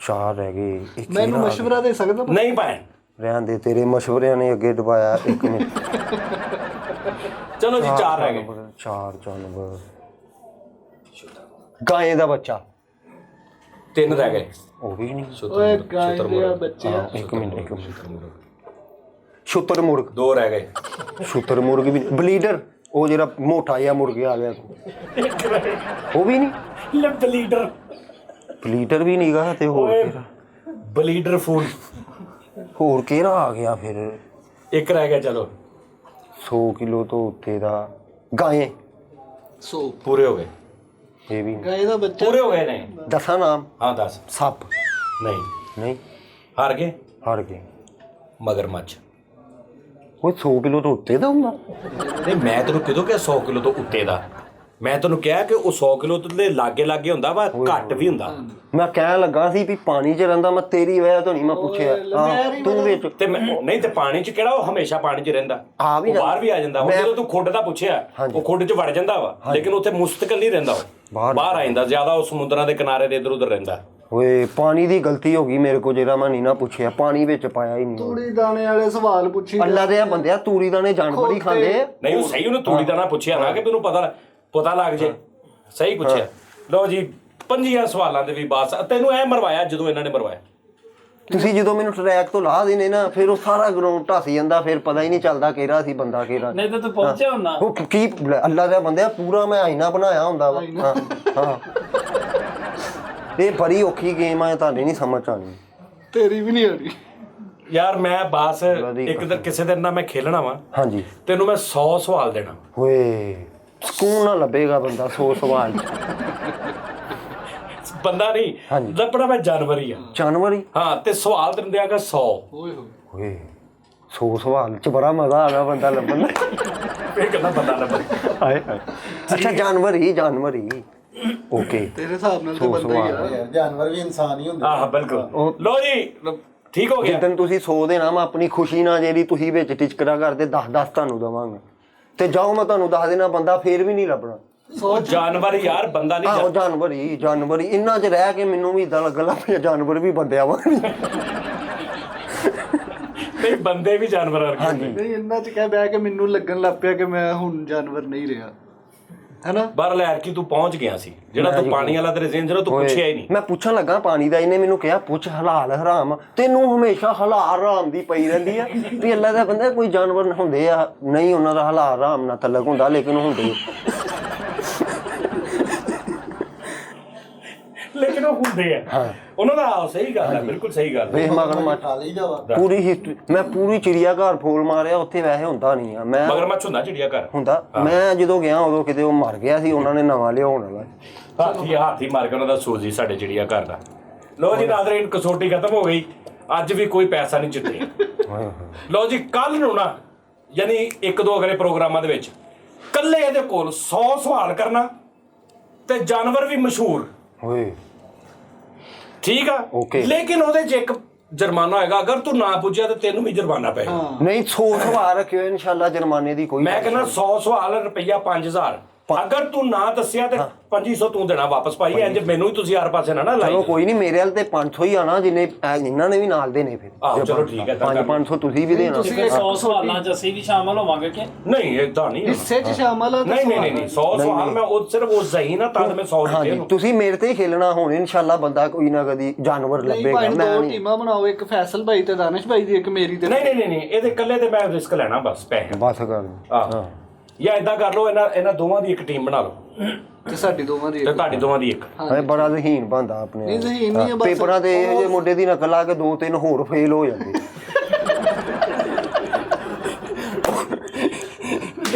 4 ਰਹਿ ਗਏ। ਇਹ ਮੈਨੂੰ ਕਿਹੜਾ? ਮਸ਼ਵਰਾ ਦੇ ਸਕਦਾ? ਨਹੀਂ ਭੈਣ, ਰਹਿਣ ਦੇ, ਤੇਰੇ ਮਸ਼ਵਰਿਆਂ ਨੇ ਅੱਗੇ ਡੁਬਾਇਆ। 1 ਮਿੰਟ। ਚਲੋ ਜੀ 4 ਰਹਿ ਗਏ। 4 ਜਾਨਵਰ। ਗਾਂ ਦਾ ਬੱਚਾ। 3 ਰਹਿ ਗਏ। ਉਹ ਵੀ ਨਹੀਂ। ਓਏ ਗਾਇ ਦੇ ਬੱਚਿਆ। 1 ਮਿੰਟ। ਸ਼ੁਤਰ ਮੁਰਗ। 2 ਰਹਿ ਗਏ। ਸ਼ੁਤਰ ਮੁਰਗ ਵੀ। ਬਲੀਡਰ, ਉਹ ਜਿਹੜਾ ਮੋਟਾ ਜਿਹਾ ਮੁਰਗ ਆ ਗਿਆ, ਉਹ ਵੀ ਨਹੀਂ। Left leader. ਬਲੀਡਰ ਵੀ ਨਹੀਂ ਗਾ। ਤੇ ਹੋਰ ਕਿਹੜਾ? ਬਲੀਡਰ ਫੂਲ। ਹੋਰ ਕਿਹੜਾ ਆ ਗਿਆ ਫਿਰ? 1 ਰਹਿ ਗਿਆ। ਚਲੋ 100 ਕਿਲੋ ਤੋਂ ਉੱਤੇ ਦਾ। ਗਾਏ। 100 ਪੂਰੇ ਹੋ ਗਏ। ਇਹ ਵੀ ਗਾਇ ਦਾ ਬੱਚਾ। ਪੂਰੇ ਹੋ ਗਏ ਨੇ। ਦੱਸਾਂ ਨਾਮ? ਹਾਂ ਦੱਸ। ਸੱਪ। ਨਹੀਂ, ਨਹੀਂ, ਹਾਰ ਗਏ। ਹਾਰ ਗਏ। ਮਗਰਮੱਛ। ਉਹ 100 ਕਿਲੋ ਤੋਂ ਉੱਤੇ ਦਾ ਹੁੰਦਾ? ਨਹੀਂ, ਮੈਂ ਤੈਨੂੰ ਕਿਦੋਂ ਕਿਹਾ 100 ਕਿਲੋ ਤੋਂ ਉੱਤੇ ਦਾ? ਮੈਂ ਤੈਨੂੰ ਕਿਹਾ ਕਿ ਉਹ 100 ਕਿਲੋ ਤੋਂ ਦੇ ਲਾਗੇ ਹੁੰਦਾ ਵਾ, ਘੱਟ ਵੀ ਹੁੰਦਾ। ਮੈਂ ਕਹਿਣ ਲੱਗਾ ਸੀ ਵੀ ਪਾਣੀ 'ਚ ਰਹਿੰਦਾ, ਮੈਂ ਤੇਰੀ ਵਜ੍ਹਾ ਤੋਂ ਨਹੀਂ ਮੈਂ ਪੁੱਛਿਆ। ਤੂੰ ਵਿੱਚ ਤੇ ਨਹੀਂ ਤੇ ਪਾਣੀ 'ਚ ਕਿਹੜਾ ਉਹ ਹਮੇਸ਼ਾ ਪਾਣੀ 'ਚ ਰਹਿੰਦਾ, ਆ ਵੀ ਉਹ ਬਾਹਰ ਵੀ ਆ ਜਾਂਦਾ। ਹੁਣ ਜਦੋਂ ਤੂੰ ਖੁੱਡ ਦਾ ਪੁੱਛਿਆ, ਉਹ ਖੁੱਡ 'ਚ ਵੜ ਜਾਂਦਾ ਵਾ, ਲੇਕਿਨ ਉੱਥੇ ਮੁਸਤਕਲ ਨਹੀਂ ਰਹਿੰਦਾ, ਉਹ ਬਾਹਰ ਆ ਜਾਂਦਾ ਜ਼ਿਆਦਾ, ਉਹ ਸਮੁੰਦਰਾਂ ਦੇ ਕਿਨਾਰੇ ਦੇ ਇੱਧਰ ਉੱਧਰ ਰਹਿੰਦਾ। ਓਏ ਪਾਣੀ ਦੀ ਗਲਤੀ ਹੋ ਗਈ ਮੇਰੇ ਕੋਲ, ਜਿਹੜਾ ਮੈਂ ਨਹੀਂ ਨਾ ਪੁੱਛਿਆ, ਪਾਣੀ ਵਿੱਚ ਪਾਇਆ ਹੀ ਨਹੀਂ। ਤੂੜੀ ਦਾਣੇ ਵਾਲੇ ਸਵਾਲ ਪੁੱਛੀ। ਅੱਲਾ ਦੇ ਬੰਦਿਆ, ਤੂੜੀ ਦਾਣੇ ਜਾਨਵਰ ਹੀ ਖਾਂਦੇ। ਨਹੀਂ, ਉਹ ਸਹੀ, ਉਹਨੂੰ ਤੂੜੀ ਦਾਣਾ ਪੁੱਛਿਆ ਨਾ ਕਿ ਮੈਨੂੰ ਪਤਾ ਲੱਗ ਜੇ। ਸਹੀ ਪੁੱਛਿਆ। ਲਓ ਜੀ 5 ਸਵਾਲਾਂ ਦੇ ਵੀ ਬਾਸ। ਤੈਨੂੰ ਐ ਮਰਵਾਇਆ ਜਦੋਂ ਇਹਨਾਂ ਨੇ ਮਰਵਾਇਆ। ਤੁਸੀਂ ਜਦੋਂ ਮੈਨੂੰ ਟਰੈਕ ਤੋਂ ਲਾਹ ਦੇਨੇ ਨਾ, ਫਿਰ ਉਹ ਸਾਰਾ ਗਰਾਊਂਡ ਢੱਸ ਜਾਂਦਾ, ਫਿਰ ਪਤਾ ਹੀ ਨਹੀਂ ਚੱਲਦਾ ਕਿਹੜਾ ਸੀ ਬੰਦਾ ਕਿਹੜਾ ਨਹੀਂ ਤਾਂ ਤੂੰ ਪਹੁੰਚਿਆ ਹੁੰਨਾ। ਉਹ ਕੀ ਅੱਲਾ ਦੇ ਬੰਦਿਆ, ਪੂਰਾ ਮੈਂ ਆਈਨਾ ਬਣਾਇਆ ਹੁੰਦਾ ਵਾ। ਹਾਂ ਇਹ ਬੜੀ ਔਖੀ ਗੇਮ ਆ, ਤੁਹਾਡੇ ਨਹੀਂ ਸਮਝ ਆਣੀ। ਤੇਰੀ ਵੀ ਨਹੀਂ ਆਣੀ ਯਾਰ। ਮੈਂ ਬਾਸ ਇੱਕ ਦਿਨ ਕਿਸੇ ਦਿਨ ਨਾ ਮੈਂ ਖੇਲਣਾ ਵਾ। ਹਾਂਜੀ। ਤੈਨੂੰ ਮੈਂ 100 ਸਵਾਲ ਦੇਣਾ। ਓਏ ਸਕੂਨ ਨਾ ਲੱਭੇਗਾ ਬੰਦਾ 100 ਸਵਾਲ। ਬੰਦਾ ਨਹੀਂ ਲੱਭਣਾ, ਮੈਂ ਜਾਨਵਰ ਹੀ ਆ। ਜਾਨਵਰ ਹੀ? ਹਾਂ, ਤੇ ਸਵਾਲ ਤੈਨੂੰ ਦਿਆਂਗਾ 100। ਓਏ 100 ਸਵਾਲ ਚ ਬੜਾ ਮਜ਼ਾ ਆ ਗਿਆ ਬੰਦਾ ਲੱਭਣ ਦਾ। ਇਹ ਕਿੰਨਾ ਬੰਦਾ ਲੱਭਣ। ਹਾਏ ਹਾਏ। ਅੱਛਾ ਜਾਨਵਰ ਹੀ ਓਕੇ। ਤੇਰੇ ਹਿਸਾਬ ਨਾਲ ਤੇ ਬੰਦਾ ਹੀ ਆ। ਯਾਰ ਜਾਨਵਰ ਵੀ ਇਨਸਾਨ ਹੀ ਹੁੰਦੇ। ਹਾਂ ਬਿਲਕੁਲ। ਲੋ ਜੀ ਠੀਕ ਹੋ ਗਿਆ। ਜਿੱਦਣ ਤੁਸੀਂ 100 ਦੇਣਾ, ਮੈਂ ਆਪਣੀ ਖੁਸ਼ੀ ਨਾਲ ਜਿਹੜੀ ਤੁਸੀਂ ਵਿੱਚ ਟਿਚਕਰਾ ਕਰਦੇ 10 ਤੁਹਾਨੂੰ ਦਵਾਂਗਾ। ਤੇ ਜਾਓ, ਮੈਂ ਤੁਹਾਨੂੰ ਦੱਸ ਦੇਣਾ, ਬੰਦਾ ਫੇਰ ਵੀ ਨਹੀਂ ਲੱਭਣਾ। ਉਹ ਜਾਨਵਰ ਯਾਰ, ਬੰਦਾ ਨਹੀਂ। ਆਹੋ ਜਾਨਵਰ ਹੀ ਇੰਨਾ ਚ ਰਹਿ ਕੇ ਮੈਨੂੰ ਵੀ ਇਦਾਂ ਲੱਗਣ ਲੱਗ ਪਿਆ ਜਾਨਵਰ ਵੀ ਬੰਦਿਆਂ ਵਾਂਗ। ਨਹੀਂ, ਬੰਦੇ ਵੀ ਜਾਨਵਰ ਵਰਗੇ। ਨਹੀਂ, ਇੰਨਾ ਚ ਕਹਿ ਬਹਿ ਕੇ ਮੈਨੂੰ ਲੱਗਣ ਲੱਗ ਪਿਆ ਕਿ ਮੈਂ ਹੁਣ ਜਾਨਵਰ ਨਹੀਂ ਰਿਹਾ, ਹੈਨਾ। ਬਾਹਰ ਲੈ ਕੇ ਤੂੰ ਪਹੁੰਚ ਗਿਆ ਸੀ, ਜਿਹੜਾ ਤੂੰ ਪਾਣੀ ਵਾਲਾ ਤੇਰੇ ਜ਼ਿਹਨ 'ਚ ਤੂੰ ਪੁੱਛਿਆ ਹੀ ਨਹੀਂ। ਮੈਂ ਪੁੱਛਣ ਲੱਗਾ ਪਾਣੀ ਦਾ, ਇਹਨੇ ਮੈਨੂੰ ਕਿਹਾ ਪੁੱਛ ਹਲਾਲ ਹਰਾਮ। ਤੈਨੂੰ ਹਮੇਸ਼ਾ ਹਲਾਲ ਹਰਾਮ ਦੀ ਪਈ ਰਹਿੰਦੀ ਆ ਵੀ ਅੱਲਾ ਦਾ ਬੰਦਾ, ਕੋਈ ਜਾਨਵਰ ਹੁੰਦੇ ਆ ਨਹੀਂ ਉਹਨਾਂ ਦਾ ਹਲਾਲ ਹਰਾਮ ਨਾਲ ਤਲਕ ਹੁੰਦਾ, ਲੇਕਿਨ ਹੁੰਦੇ ਲੇਕਿਨ ਉਹ ਹੁੰਦੇ ਆ ਉਹਨਾਂ ਦਾ। ਸਹੀ ਗੱਲ ਹੈ, ਬਿਲਕੁਲ ਸਹੀ ਗੱਲ ਹੈ। ਖਾ ਲਈਦਾ ਵਾ। ਪੂਰੀ ਹਿਸਟਰੀ ਮੈਂ ਪੂਰੀ ਚਿੜੀਆ ਘਰ ਫੋਲ ਮਾਰਿਆ, ਉੱਥੇ ਵੈਸੇ ਹੁੰਦਾ ਨਹੀਂ ਆ। ਮੈਂ ਮਗਰਮੱਛ ਹੁੰਦਾ ਚਿੜੀਆ ਘਰ ਹੁੰਦਾ। ਮੈਂ ਜਦੋਂ ਗਿਆ ਉਦੋਂ ਕਿਤੇ ਉਹ ਮਰ ਗਿਆ ਸੀ, ਉਹਨਾਂ ਨੇ ਨਵਾਂ ਲਿਆਉਣ ਵਾਲਾ। ਹਾਥੀ ਮਾਰ ਕੇ ਉਹਨਾਂ ਦਾ ਸੂਜੀ ਸਾਡੇ ਚਿੜੀਆ ਘਰ ਦਾ। ਲੋ ਜੀ ਨਾਜ਼ਰੀਨ, ਕਸੌਟੀ ਖਤਮ ਹੋ ਗਈ। ਅੱਜ ਵੀ ਕੋਈ ਪੈਸਾ ਨਹੀਂ ਜਿੱਤੇ। ਲੋ ਜੀ ਕੱਲ ਨੂੰ ਨਾ, ਯਾਨੀ 1-2 ਅਗਲੇ ਪ੍ਰੋਗਰਾਮਾਂ ਦੇ ਵਿੱਚ ਕੱਲੇ ਇਹਦੇ ਕੋਲ 100 ਸਵਾਲ ਕਰਨਾ ਤੇ ਜਾਨਵਰ ਵੀ ਮਸ਼ਹੂਰ। ਓਏ ਠੀਕ ਆ, ਲੇਕਿਨ ਉਹਦੇ 'ਚ ਇੱਕ ਜੁਰਮਾਨਾ ਹੋਏਗਾ। ਅਗਰ ਤੂੰ ਨਾ ਪੁੱਛਿਆ ਤਾਂ ਤੈਨੂੰ ਵੀ ਜੁਰਮਾਨਾ ਪਏਗਾ। ਨਹੀਂ 100 ਸਵਾਲ ਰੱਖਿਓ ਇਨਸ਼ਾਅੱਲਾ, ਜੁਰਮਾਨੇ ਦੀ ਕੋਈ। ਮੈਂ ਕਹਿੰਦਾ 100 ਸਵਾਲ ਰੁਪਈਆ 5000। ਅਗਰ ਤੂੰ ਨਾ ਦੱਸਿਆ ਤੇ 2500 ਤੂੰ ਦੇਣਾ ਵਾਪਸ ਭਾਈ। ਇੰਜ ਮੈਨੂੰ ਹੀ ਤੁਸੀਂ ਹਰ ਪਾਸੇ ਨਾ ਲਾਈ। ਚਲੋ ਕੋਈ ਨਹੀਂ, ਮੇਰੇ ਵੱਲ ਤੇ 500 ਹੀ ਆਣਾ, ਜਿੰਨੇ ਇਹਨਾਂ ਨੇ ਵੀ ਨਾਲ ਦੇਣੇ ਫਿਰ। ਆਹੋ ਚਲੋ ਠੀਕ ਹੈ। 500 ਤੁਸੀਂ ਵੀ ਦੇਣਾ। 100 ਸਵਾਲਾਂ 'ਚ ਅਸੀਂ ਵੀ ਸ਼ਾਮਲ ਹੋਵਾਂਗੇ ਕਿ ਨਹੀਂ? ਏਦਾਂ ਨਹੀਂ, ਹਿੱਸੇ 'ਚ ਸ਼ਾਮਲ ਆ। ਨਹੀਂ 100 ਸਵਾਲ ਮੈਂ ਉਹ ਸਿਰਫ ਉਸ ਸਹੀ ਨਾ, ਤਦ ਮੈਂ 100 ਦਿੱਤੇ ਉਹਨੂੰ। ਤੁਸੀਂ ਮੇਰੇ ਤੇ ਹੀ ਖੇਲਣਾ ਹੁਣ ਇਨਸ਼ਾਅੱਲਾ, ਬੰਦਾ ਕੋਈ ਨਾ ਕਦੀ ਜਾਨਵਰ ਲੱਭੇਗਾ। ਮੈਂ ਮੈਂ 2 ਟੀਮਾਂ ਬਣਾਓ, ਇੱਕ ਫੈਸਲ ਭਾਈ ਤੇ ਦਾਨਿਸ਼ ਭਾਈ ਦੀ, ਇੱਕ ਮੇਰੀ ਤੇ। ਨਹੀਂ ਇਹਦੇ ਇਕੱਲੇ ਤੇ ਮੈਂ ਰਿਸਕ ਲੈਣਾ ਬਸ ਪੈਸੇ। ਬਸ ਕਰ ਹਾਂ, ਜਾਂ ਏਦਾਂ ਕਰ ਲਓ, ਇਹਨਾਂ ਦੋਵਾਂ ਦੀ ਇੱਕ ਟੀਮ ਬਣਾ ਲਓ ਤੇ ਸਾਡੀ ਦੋਵਾਂ ਦੀ ਤੇ ਤੁਹਾਡੀ ਦੋਵਾਂ ਦੀ ਇੱਕ। ਇਹ ਬੜਾ ਜ਼ਹੀਨ ਬੰਦਾ ਆਪਣੇ। ਨਹੀਂ ਜ਼ਹੀਨ ਨਹੀਂ, ਬਸ ਪੇਪਰਾਂ ਤੇ ਇਹ ਜੇ ਮੁੰਡੇ ਦੀ ਨਕਲ ਲਾ ਕੇ 2-3 ਹੋਰ ਫੇਲ ਹੋ ਜਾਂਦੇ।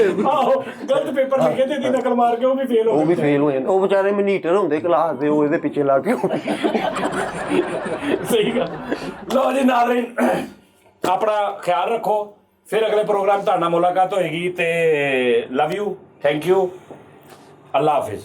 ਆਹੋ ਗਲਤ ਪੇਪਰ ਲਿਖੇ ਤੇ ਦੀ ਨਕਲ ਮਾਰ ਕੇ ਉਹ ਵੀ ਫੇਲ ਹੋ ਉਹ ਵੀ ਗਏ ਫੇਲ ਹੋ ਜਾਂਦੇ ਉਹ ਵਿਚਾਰੇ ਮਨੀਟਰ ਹੁੰਦੇ ਕਲਾਸ ਦੇ ਉਹ ਇਹਦੇ ਪਿੱਛੇ ਲੱਗ ਕੇ ਸਹੀ ਗੱਲ ਲੋ ਜੀ ਨਾਜ਼ਰੀਨ ਆਪਣਾ ਖਿਆਲ ਰੱਖੋ ਫਿਰ ਅਗਲੇ ਪ੍ਰੋਗਰਾਮ ਤੁਹਾਡੇ ਨਾਲ ਮੁਲਾਕਾਤ ਹੋਏਗੀ ਤੇ love you thank you Allah Hafiz